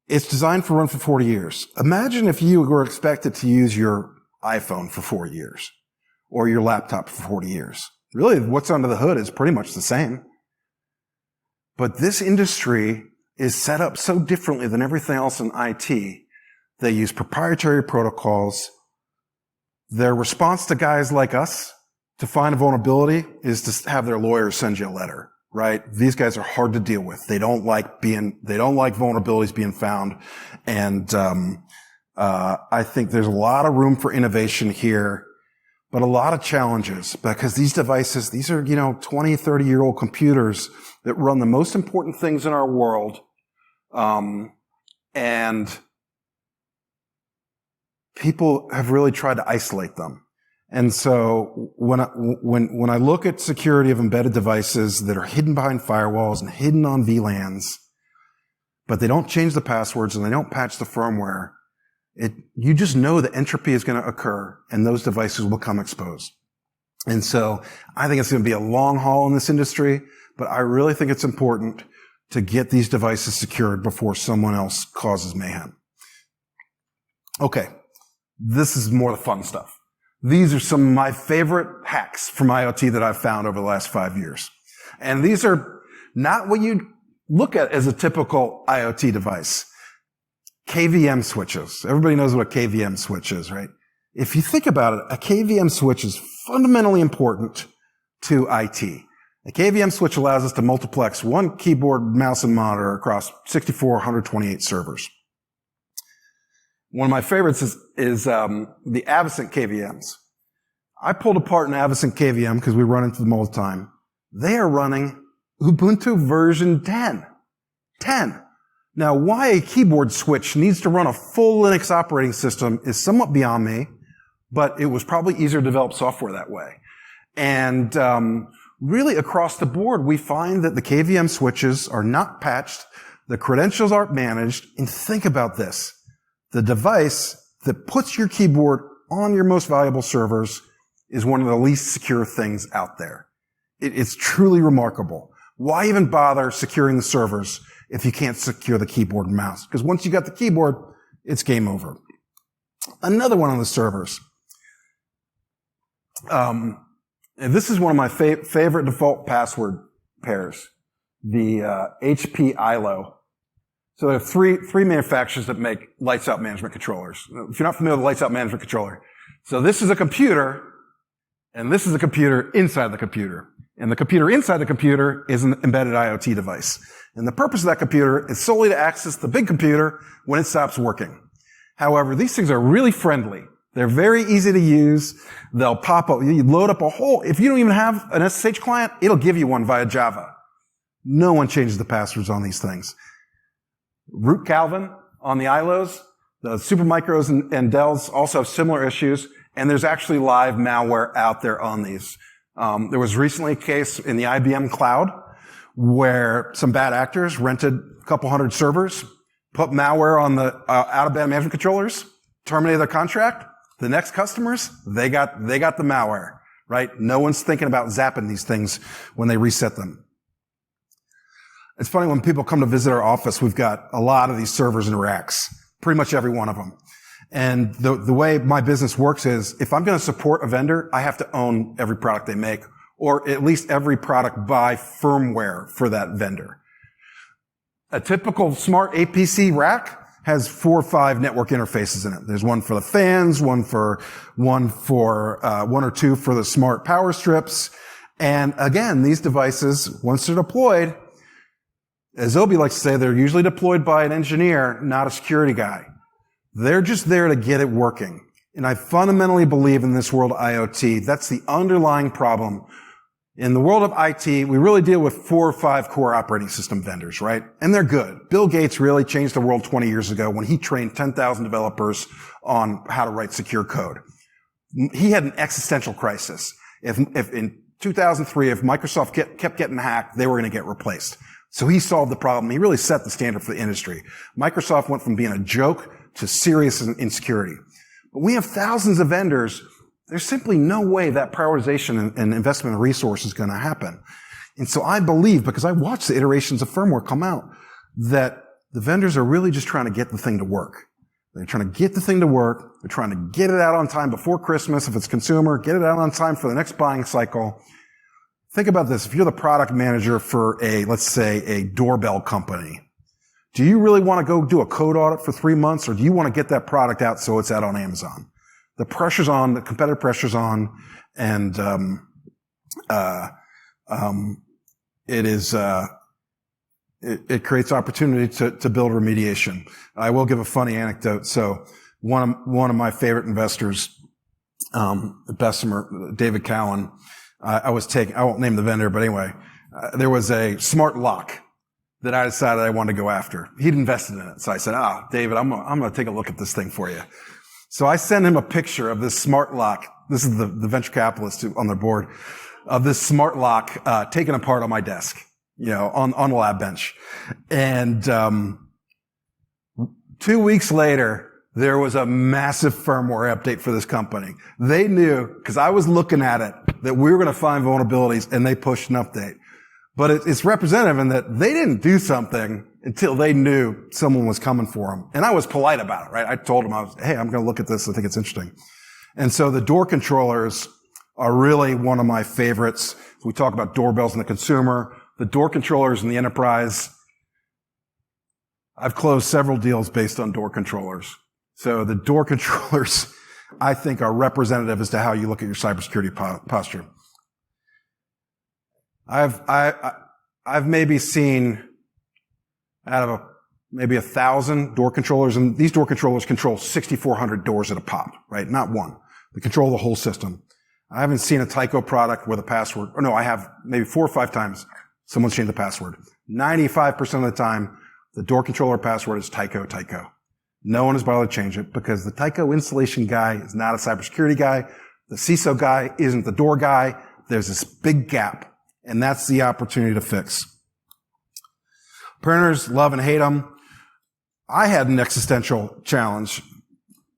[SPEAKER 1] it's designed for run for 40 years. Imagine if you were expected to use your iPhone for 4 years, or your laptop for 40 years. Really, what's under the hood is pretty much the same. But this industry is set up so differently than everything else in IT. They use proprietary protocols. Their response to guys like us to find a vulnerability is to have their lawyers send you a letter, right? These guys are hard to deal with. They don't like vulnerabilities being found. And, I think there's a lot of room for innovation here, but a lot of challenges because these devices, these are, 20, 30-year-old computers that run the most important things in our world. And people have really tried to isolate them. And so when I look at security of embedded devices that are hidden behind firewalls and hidden on VLANs, but they don't change the passwords and they don't patch the firmware, you just know that entropy is going to occur and those devices will become exposed. And so I think it's going to be a long haul in this industry, but I really think it's important to get these devices secured before someone else causes mayhem. Okay. This is more the fun stuff. These are some of my favorite hacks from IoT that I've found over the last 5 years. And these are not what you look at as a typical IoT device. KVM switches. Everybody knows what a KVM switch is, right? If you think about it, a KVM switch is fundamentally important to IT. A KVM switch allows us to multiplex one keyboard, mouse, and monitor across 64, 128 servers. One of my favorites is the Avocent KVMs. I pulled apart an Avocent KVM because we run into them all the time. They are running Ubuntu version 10. 10. Now, why a keyboard switch needs to run a full Linux operating system is somewhat beyond me, but it was probably easier to develop software that way. And really across the board, we find that the KVM switches are not patched, the credentials aren't managed, and think about this. The device that puts your keyboard on your most valuable servers is one of the least secure things out there. It's truly remarkable. Why even bother securing the servers if you can't secure the keyboard and mouse? Because once you got the keyboard, it's game over. Another one on the servers. And this is one of my favorite default password pairs, the HP ILO. So there are three manufacturers that make lights out management controllers. If you're not familiar with lights out management controller, so this is a computer, and this is a computer inside the computer. And the computer inside the computer is an embedded IoT device. And the purpose of that computer is solely to access the big computer when it stops working. However, these things are really friendly. They're very easy to use. They'll pop up. You load up a whole, if you don't even have an SSH client, it'll give you one via Java. No one changes the passwords on these things. Root Calvin on the ILOs, the Supermicros and Dells also have similar issues, and there's actually live malware out there on these. There was recently a case in the IBM cloud where some bad actors rented a couple hundred servers, put malware on the out-of-band management controllers, terminated their contract. The next customers, they got the malware, right? No one's thinking about zapping these things when they reset them. It's funny when people come to visit our office, we've got a lot of these servers in racks, pretty much every one of them. And the way my business works is if I'm going to support a vendor, I have to own every product they make, or at least every product by firmware for that vendor. A typical smart APC rack has 4 or 5 network interfaces in it. There's one for the fans, one or two for the smart power strips. And again, these devices, once they're deployed, as Obi likes to say, they're usually deployed by an engineer, not a security guy. They're just there to get it working. And I fundamentally believe in this world of IoT, that's the underlying problem. In the world of IT, we really deal with 4 or 5 core operating system vendors, right? And they're good. Bill Gates really changed the world 20 years ago when he trained 10,000 developers on how to write secure code. He had an existential crisis. If in 2003, if Microsoft kept getting hacked, they were going to get replaced. So he solved the problem. He really set the standard for the industry. Microsoft went from being a joke to serious insecurity. But we have thousands of vendors. There's simply no way that prioritization and investment in resource is going to happen. And so I believe, because I watched the iterations of firmware come out, that the vendors are really just trying to get the thing to work. They're trying to get the thing to work. They're trying to get it out on time before Christmas if it's consumer, get it out on time for the next buying cycle. Think about this. If you're the product manager for let's say a doorbell company, do you really want to go do a code audit for 3 months, or do you want to get that product out so it's out on Amazon? The pressure's on, the competitive pressure's on, and it creates opportunity to build remediation. I will give a funny anecdote. So one of my favorite investors, Bessemer, David Cowan, I won't name the vendor, but anyway, there was a smart lock that I decided I wanted to go after. He'd invested in it. So I said, David, I'm going to take a look at this thing for you. So I sent him a picture of this smart lock. This is the venture capitalist on their board, of this smart lock, taken apart on my desk, on the lab bench. And, 2 weeks later, there was a massive firmware update for this company. They knew, because I was looking at it, that we were going to find vulnerabilities, and they pushed an update. But it's representative in that they didn't do something until they knew someone was coming for them. And I was polite about it, right? I told them, hey, I'm going to look at this. I think it's interesting. And so the door controllers are really one of my favorites. We talk about doorbells in the consumer, the door controllers in the enterprise. I've closed several deals based on door controllers. So the door controllers, I think, are representative as to how you look at your cybersecurity posture. I've maybe seen out of maybe 1,000 door controllers, and these door controllers control 6,400 doors at a pop, right? Not one. They control the whole system. I haven't seen a Tyco product with a password, or no, I have maybe 4 or 5 times someone's changed the password. 95% of the time, the door controller password is Tyco. No one has bothered to change it because the Tyco installation guy is not a cybersecurity guy. The CISO guy isn't the door guy. There's this big gap. And that's the opportunity to fix. Printers, love and hate them. I had an existential challenge.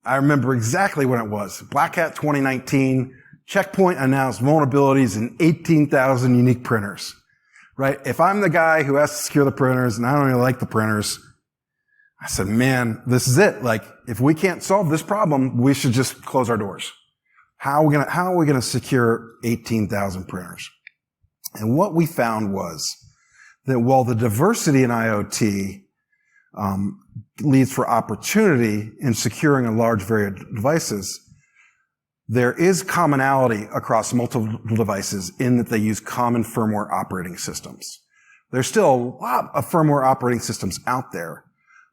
[SPEAKER 1] I remember exactly when it was. Black Hat 2019, Checkpoint announced vulnerabilities in 18,000 unique printers, right? If I'm the guy who has to secure the printers and I don't really like the printers, I said, man, this is it. Like, if we can't solve this problem, we should just close our doors. How are we gonna secure 18,000 printers? And what we found was that while the diversity in IoT leads for opportunity in securing a large variety of devices, there is commonality across multiple devices in that they use common firmware operating systems. There's still a lot of firmware operating systems out there.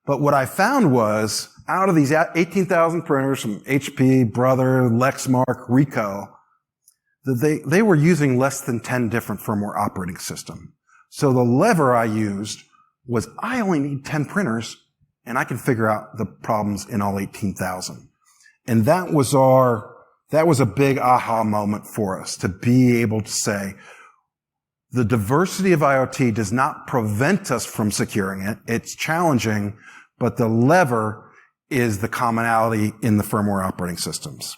[SPEAKER 1] But what I found was, out of these 18,000 printers from HP, Brother, Lexmark, Ricoh, that they were using less than 10 different firmware operating systems. So the lever I used was, I only need 10 printers, and I can figure out the problems in all 18,000. And that was a big aha moment for us, to be able to say, the diversity of IoT does not prevent us from securing it. It's challenging, but the lever is the commonality in the firmware operating systems.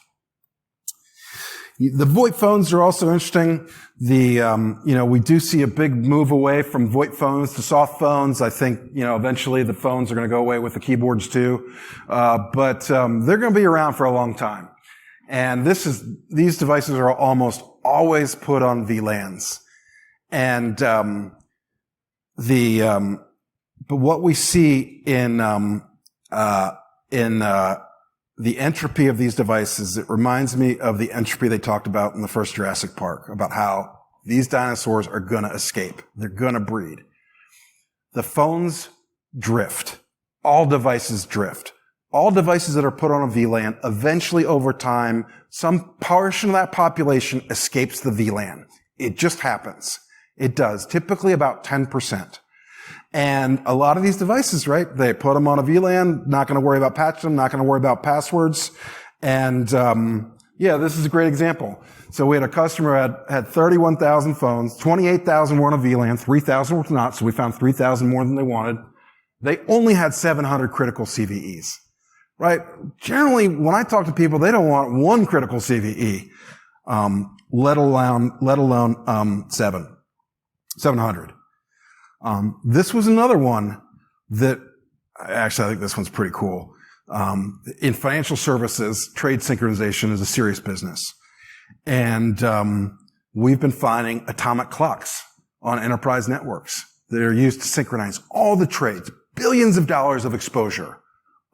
[SPEAKER 1] The Voip phones are also interesting. We do see a big move away from Voip phones to soft phones. I think, eventually the phones are going to go away with the keyboards too. But they're going to be around for a long time. And these devices are almost always put on VLANs. And, but what we see in the entropy of these devices, it reminds me of the entropy they talked about in the first Jurassic Park, about how these dinosaurs are going to escape. They're going to breed. The phones drift. All devices drift. All devices that are put on a VLAN, eventually over time, some portion of that population escapes the VLAN. It just happens. It does. Typically about 10%. And a lot of these devices, right, they put them on a VLAN, not going to worry about patching them, not going to worry about passwords. And, this is a great example. So we had a customer who had 31,000 phones, 28,000 were on a VLAN, 3,000 were not, so we found 3,000 more than they wanted. They only had 700 critical CVEs, right? Generally, when I talk to people, they don't want one critical CVE, let alone 700. This was another one that, actually, I think this one's pretty cool. In financial services, trade synchronization is a serious business. And we've been finding atomic clocks on enterprise networks that are used to synchronize all the trades, billions of dollars of exposure,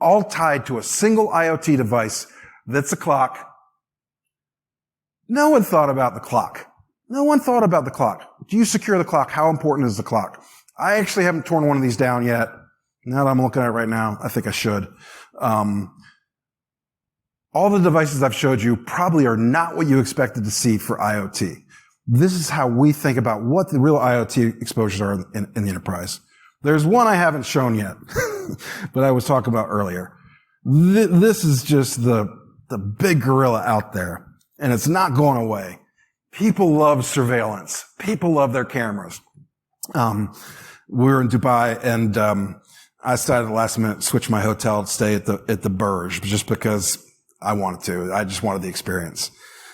[SPEAKER 1] all tied to a single IoT device that's a clock. No one thought about the clock. No one thought about the clock. Do you secure the clock? How important is the clock? I actually haven't torn one of these down yet. Now that I'm looking at it right now, I think I should. All the devices I've showed you probably are not what you expected to see for IoT. This is how we think about what the real IoT exposures are in the enterprise. There's one I haven't shown yet, but I was talking about earlier. This is just the big gorilla out there, and it's not going away. People love surveillance. People love their cameras. We were in Dubai, and I decided at the last minute to switch my hotel to stay at the Burj, just because I wanted to. I just wanted the experience.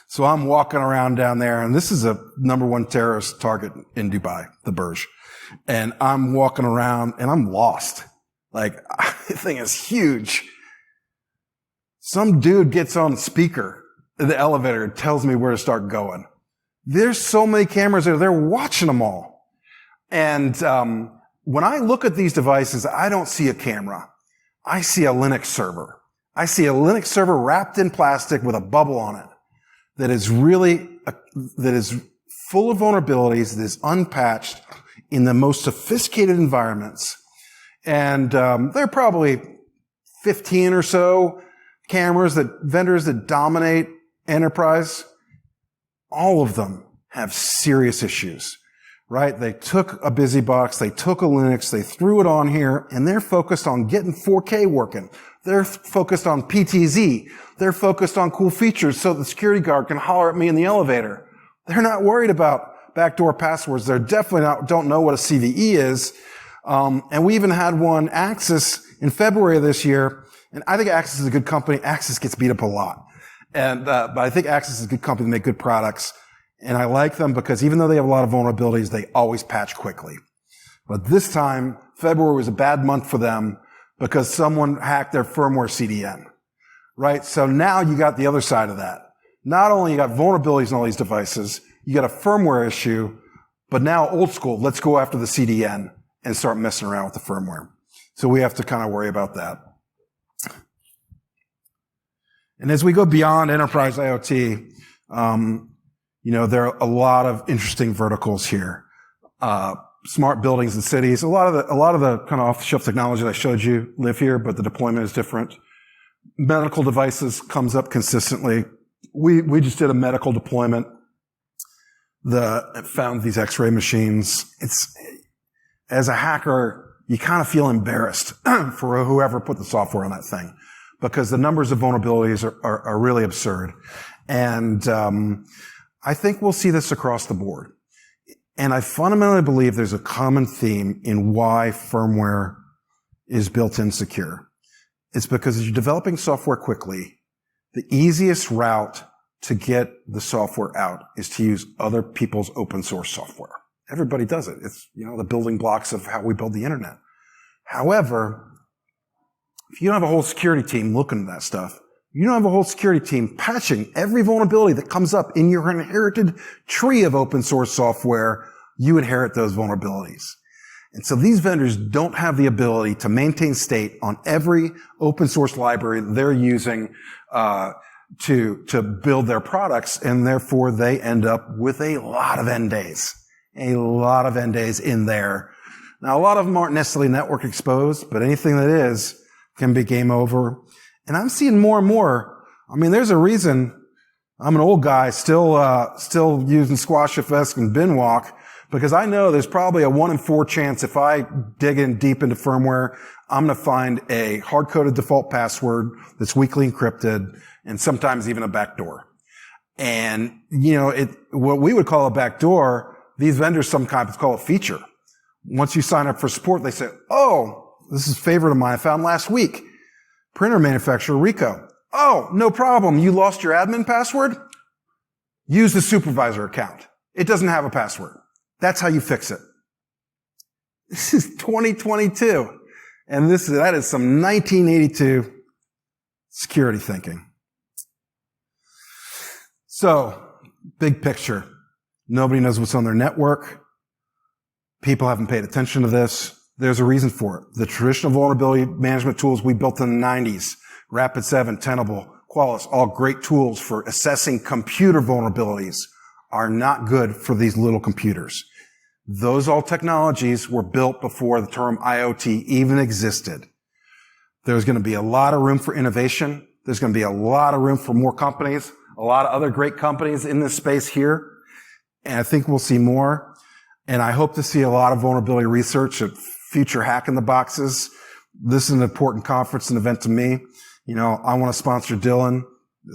[SPEAKER 1] So I'm walking around down there, and this is a #1 terrorist target in Dubai, the Burj. And I'm walking around, and I'm lost. Like, the thing is huge. Some dude gets on the speaker in the elevator and tells me where to start going. There's so many cameras there. They're watching them all. And when I look at these devices, I don't see a camera. I see a Linux server. I see a Linux server wrapped in plastic with a bubble on it that is full of vulnerabilities, that is unpatched in the most sophisticated environments. And there are probably 15 or so vendors that dominate enterprise. All of them have serious issues, right? They took a BusyBox, they took a Linux, they threw it on here, and they're focused on getting 4K working. They're focused on PTZ. They're focused on cool features so the security guard can holler at me in the elevator. They're not worried about backdoor passwords. They're definitely don't know what a CVE is. And we even had one, Axis, in February of this year, and I think Axis is a good company. Axis gets beat up a lot. But I think Axis is a good company to make good products. And I like them because even though they have a lot of vulnerabilities, they always patch quickly. But this time, February was a bad month for them because someone hacked their firmware CDN. Right? So now you got the other side of that. Not only you got vulnerabilities in all these devices, you got a firmware issue, but now old school, let's go after the CDN and start messing around with the firmware. So we have to kind of worry about that. And as we go beyond enterprise IoT, there are a lot of interesting verticals here. Smart buildings and cities. A lot of the kind of off-the-shelf technology that I showed you live here, but the deployment is different. Medical devices comes up consistently. We just did a medical deployment. Found these X-ray machines. As a hacker, you kind of feel embarrassed for whoever put the software on that thing because the numbers of vulnerabilities are really absurd. And I think we'll see this across the board. And I fundamentally believe there's a common theme in why firmware is built-in secure. It's because as you're developing software quickly, the easiest route to get the software out is to use other people's open source software. Everybody does it. It's, the building blocks of how we build the internet. However, if you don't have a whole security team looking at that stuff, you don't have a whole security team patching every vulnerability that comes up in your inherited tree of open source software, you inherit those vulnerabilities. And so these vendors don't have the ability to maintain state on every open source library they're using to build their products, and therefore they end up with a lot of end days. A lot of end days in there. Now, a lot of them aren't necessarily network exposed, but anything that is can be game over. And I'm seeing more and more. I mean, there's a reason I'm an old guy still using SquashFS and Binwalk, because I know there's probably a 1 in 4 chance if I dig in deep into firmware, I'm going to find a hard-coded default password that's weakly encrypted and sometimes even a backdoor. And, what we would call a backdoor, these vendors sometimes call a feature. Once you sign up for support, they say, oh, this is a favorite of mine I found last week. Printer manufacturer, Ricoh. Oh, no problem. You lost your admin password? Use the supervisor account. It doesn't have a password. That's how you fix it. This is 2022. And that is some 1982 security thinking. So, big picture. Nobody knows what's on their network. People haven't paid attention to this. There's a reason for it. The traditional vulnerability management tools we built in the 90s, Rapid7, Tenable, Qualys, all great tools for assessing computer vulnerabilities, are not good for these little computers. Those all technologies were built before the term IoT even existed. There's going to be a lot of room for innovation. There's going to be a lot of room for more companies, a lot of other great companies in this space here. And I think we'll see more. And I hope to see a lot of vulnerability research at future Hack in the Boxes. This is an important conference and event to me. I want to sponsor Dylan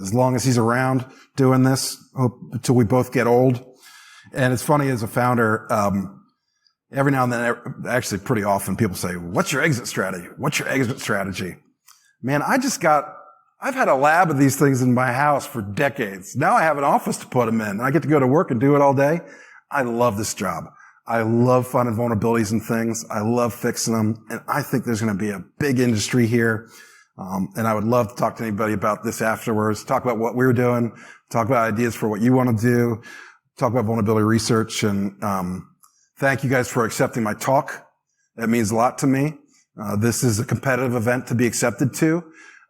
[SPEAKER 1] as long as he's around doing this, until we both get old. And it's funny, as a founder, every now and then, actually pretty often, people say, what's your exit strategy? What's your exit strategy? Man, I've had a lab of these things in my house for decades. Now I have an office to put them in, and I get to go to work and do it all day. I love this job. I love finding vulnerabilities and things. I love fixing them. And I think there's going to be a big industry here. And I would love to talk to anybody about this afterwards, talk about what we're doing, talk about ideas for what you want to do, talk about vulnerability research. And thank you guys for accepting my talk. That means a lot to me. This is a competitive event to be accepted to.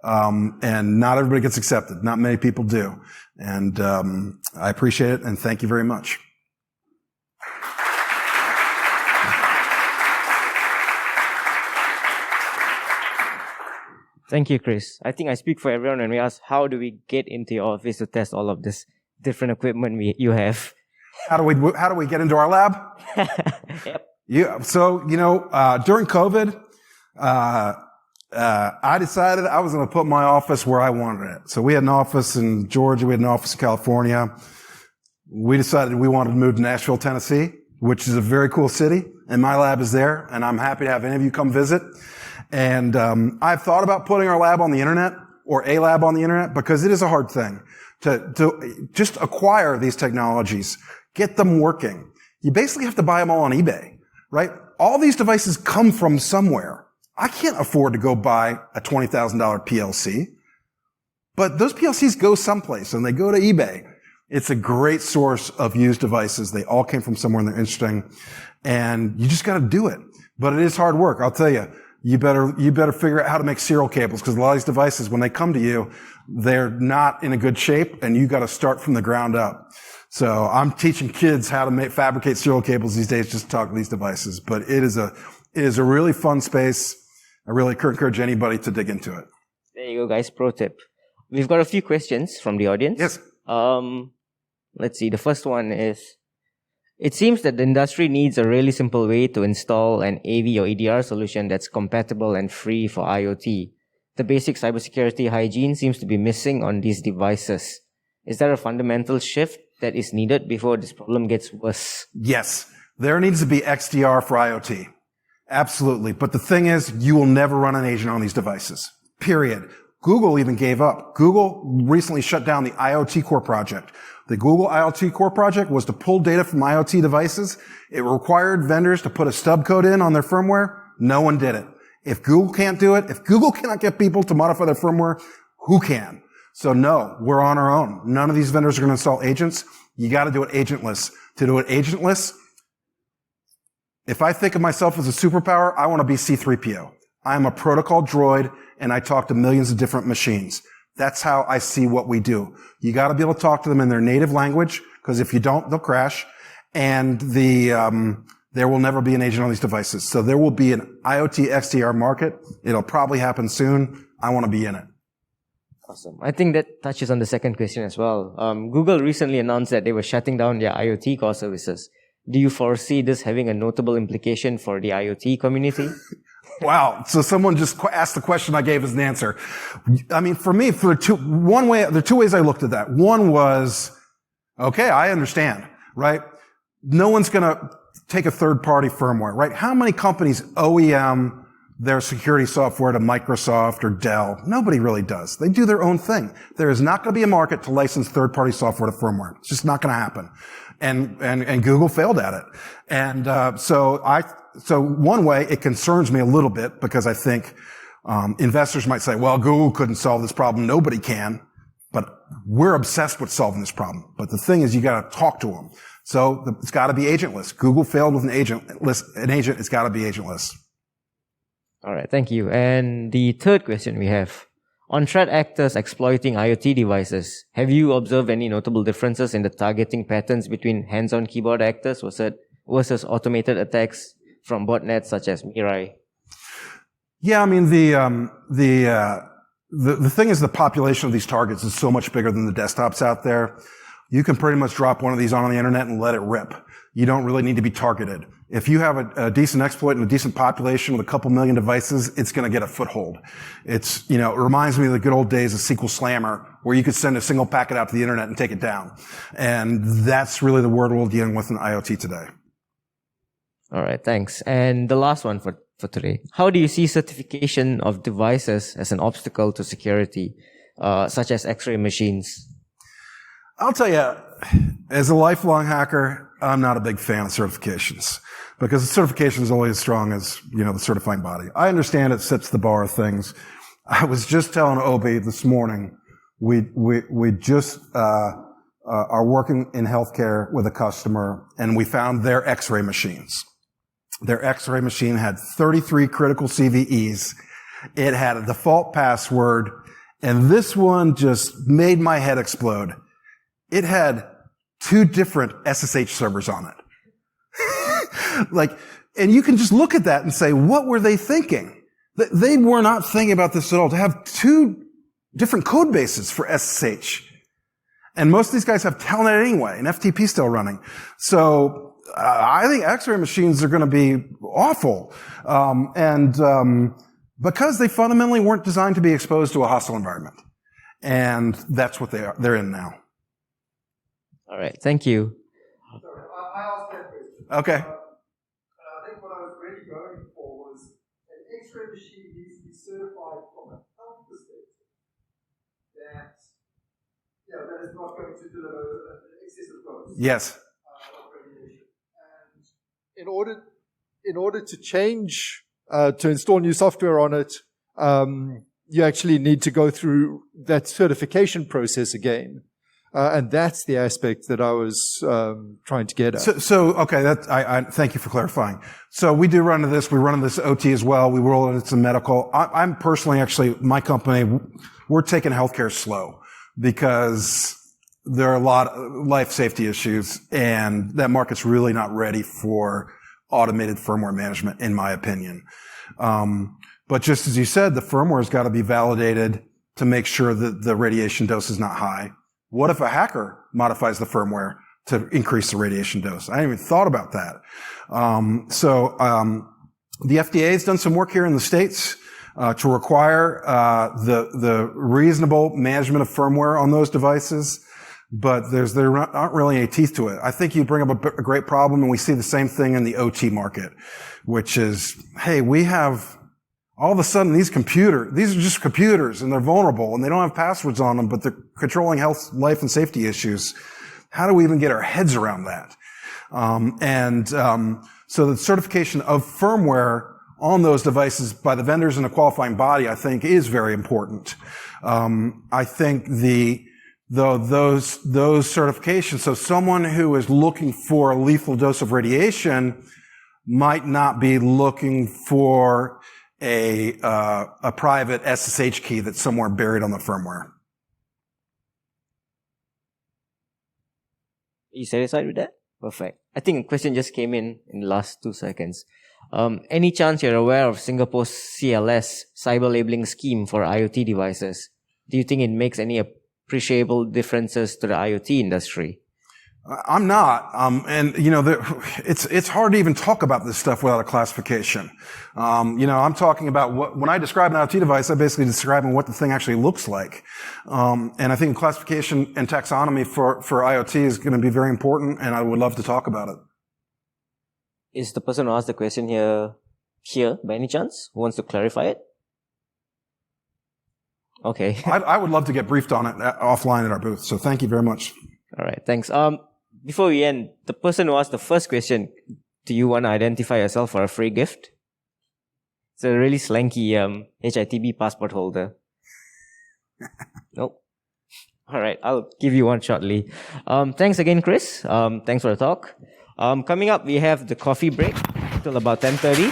[SPEAKER 1] And not everybody gets accepted. Not many people do. And I appreciate it, and thank you very much.
[SPEAKER 2] Thank you, Chris. I think I speak for everyone when we ask, how do we get into your office to test all of this different equipment you have?
[SPEAKER 1] How do we get into our lab?
[SPEAKER 2] Yep.
[SPEAKER 1] Yeah. So, during COVID, I decided I was going to put my office where I wanted it. So we had an office in Georgia. We had an office in California. We decided we wanted to move to Nashville, Tennessee, which is a very cool city. And my lab is there. And I'm happy to have any of you come visit. And I've thought about putting our lab on the internet or a lab on the internet because it is a hard thing to just acquire these technologies, get them working. You basically have to buy them all on eBay, right? All these devices come from somewhere. I can't afford to go buy a $20,000 PLC, but those PLCs go someplace and they go to eBay. It's a great source of used devices. They all came from somewhere and they're interesting. And you just got to do it. But it is hard work. I'll tell you, you better figure out how to make serial cables because a lot of these devices, when they come to you, they're not in a good shape and you got to start from the ground up. So I'm teaching kids how to fabricate serial cables these days just to talk to these devices. But it is a really fun space. I really encourage anybody to dig into it.
[SPEAKER 2] There you go, guys. Pro tip. We've got a few questions from the audience.
[SPEAKER 1] Yes.
[SPEAKER 2] Let's see. The first one is, it seems that the industry needs a really simple way to install an AV or EDR solution that's compatible and free for IoT. The basic cybersecurity hygiene seems to be missing on these devices. Is there a fundamental shift that is needed before this problem gets worse?
[SPEAKER 1] Yes. There needs to be XDR for IoT. Absolutely. But the thing is, you will never run an agent on these devices. Period. Google even gave up. Google recently shut down the IoT Core project. The Google IoT Core project was to pull data from IoT devices. It required vendors to put a stub code in on their firmware. No one did it. If Google can't do it, if Google cannot get people to modify their firmware, who can? So no, we're on our own. None of these vendors are going to install agents. You got to do it agentless. To do it agentless, if I think of myself as a superpower, I want to be C3PO. I am a protocol droid and I talk to millions of different machines. That's how I see what we do. You got to be able to talk to them in their native language, because if you don't, they'll crash. And there will never be an agent on these devices. So there will be an IoT XDR market. It'll probably happen soon. I want to be in it.
[SPEAKER 2] Awesome. I think that touches on the second question as well. Google recently announced that they were shutting down their IoT core services. Do you foresee this having a notable implication for the IoT community?
[SPEAKER 1] Wow. So someone just asked the question I gave as an answer. I mean, for me, there are two ways I looked at that. One was, okay, I understand, right? No one's going to take a third-party firmware, right? How many companies OEM their security software to Microsoft or Dell? Nobody really does. They do their own thing. There is not going to be a market to license third-party software to firmware. It's just not going to happen. And Google failed at it. And so one way it concerns me a little bit, because I think investors might say, well, Google couldn't solve this problem. Nobody can. But we're obsessed with solving this problem. But the thing is, you got to talk to them. So it's got to be agentless. Google failed with an agent. It's got to be agentless.
[SPEAKER 2] All right, thank you. And the third question we have, on threat actors exploiting IoT devices, have you observed any notable differences in the targeting patterns between hands-on keyboard actors versus automated attacks from botnets such as Mirai?
[SPEAKER 1] Yeah, I mean, the thing is, the population of these targets is so much bigger than the desktops out there. You can pretty much drop one of these on the internet and let it rip. You don't really need to be targeted. If you have a decent exploit and a decent population with a couple million devices, it's going to get a foothold. It reminds me of the good old days of SQL Slammer, where you could send a single packet out to the internet and take it down. And that's really the world we're dealing with in IoT today.
[SPEAKER 2] All right, thanks. And the last one for today. How do you see certification of devices as an obstacle to security, such as X-ray machines?
[SPEAKER 1] I'll tell you, as a lifelong hacker, I'm not a big fan of certifications, because the certification is only as strong as, the certifying body. I understand it sets the bar of things. I was just telling Obi this morning, we just are working in healthcare with a customer, and we found their X-ray machines. Their X-ray machine had 33 critical CVEs. It had a default password, and this one just made my head explode. It had 2 different SSH servers on it. And you can just look at that and say, what were they thinking? They were not thinking about this at all. To have 2 different code bases for SSH. And most of these guys have Telnet anyway, and FTP still running. So I think X-ray machines are going to be awful. Because they fundamentally weren't designed to be exposed to a hostile environment. And that's what they're in now.
[SPEAKER 2] All right, thank you.
[SPEAKER 3] Sorry, I asked that question.
[SPEAKER 1] Okay.
[SPEAKER 3] I think what I was really going for was an X-ray machine needs to be certified from a health perspective that that is not going to deliver an excessive dose
[SPEAKER 1] Yes.
[SPEAKER 3] of radiation. And in order to change, to install new software on it, you actually need to go through that certification process again. And that's the aspect that I was trying to get at.
[SPEAKER 1] So okay, I thank you for clarifying. So we do run into this. We run into this OT as well. We roll into some medical. I'm personally, actually, my company, we're taking healthcare slow because there are a lot of life safety issues, and that market's really not ready for automated firmware management, in my opinion. But just as you said, the firmware's got to be validated to make sure that the radiation dose is not high. What if a hacker modifies the firmware to increase the radiation dose? I hadn't even thought about that. The FDA has done some work here in the States to require the reasonable management of firmware on those devices, but there aren't really any teeth to it. I think you bring up a great problem, and we see the same thing in the OT market, which is, hey, we have all of a sudden these are just computers, and they're vulnerable, and they don't have passwords on them, but they're controlling health, life, and safety issues. How do we even get our heads around that? So the certification of firmware on those devices by the vendors and a qualifying body, I think, is very important. I think those certifications, so someone who is looking for a lethal dose of radiation might not be looking for a private SSH key that's somewhere buried on the firmware.
[SPEAKER 2] Are you satisfied with that? Perfect. I think a question just came in the last 2 seconds. Any chance you're aware of Singapore's CLS cyber labeling scheme for IoT devices? Do you think it makes any appreciable differences to the IoT industry?
[SPEAKER 1] I'm not. It's hard to even talk about this stuff without a classification. I'm talking about when I describe an IoT device, I'm basically describing what the thing actually looks like. And I think classification and taxonomy for IoT is going to be very important, and I would love to talk about it.
[SPEAKER 2] Is the person who asked the question here by any chance? Who wants to clarify it? Okay.
[SPEAKER 1] I would love to get briefed on it offline at our booth, so thank you very much.
[SPEAKER 2] All right, thanks. Before we end, the person who asked the first question, do you want to identify yourself for a free gift? It's a really slanky HITB passport holder. Nope. All right, I'll give you one shortly. Thanks again, Chris. Thanks for the talk. Coming up, we have the coffee break till about 10:30.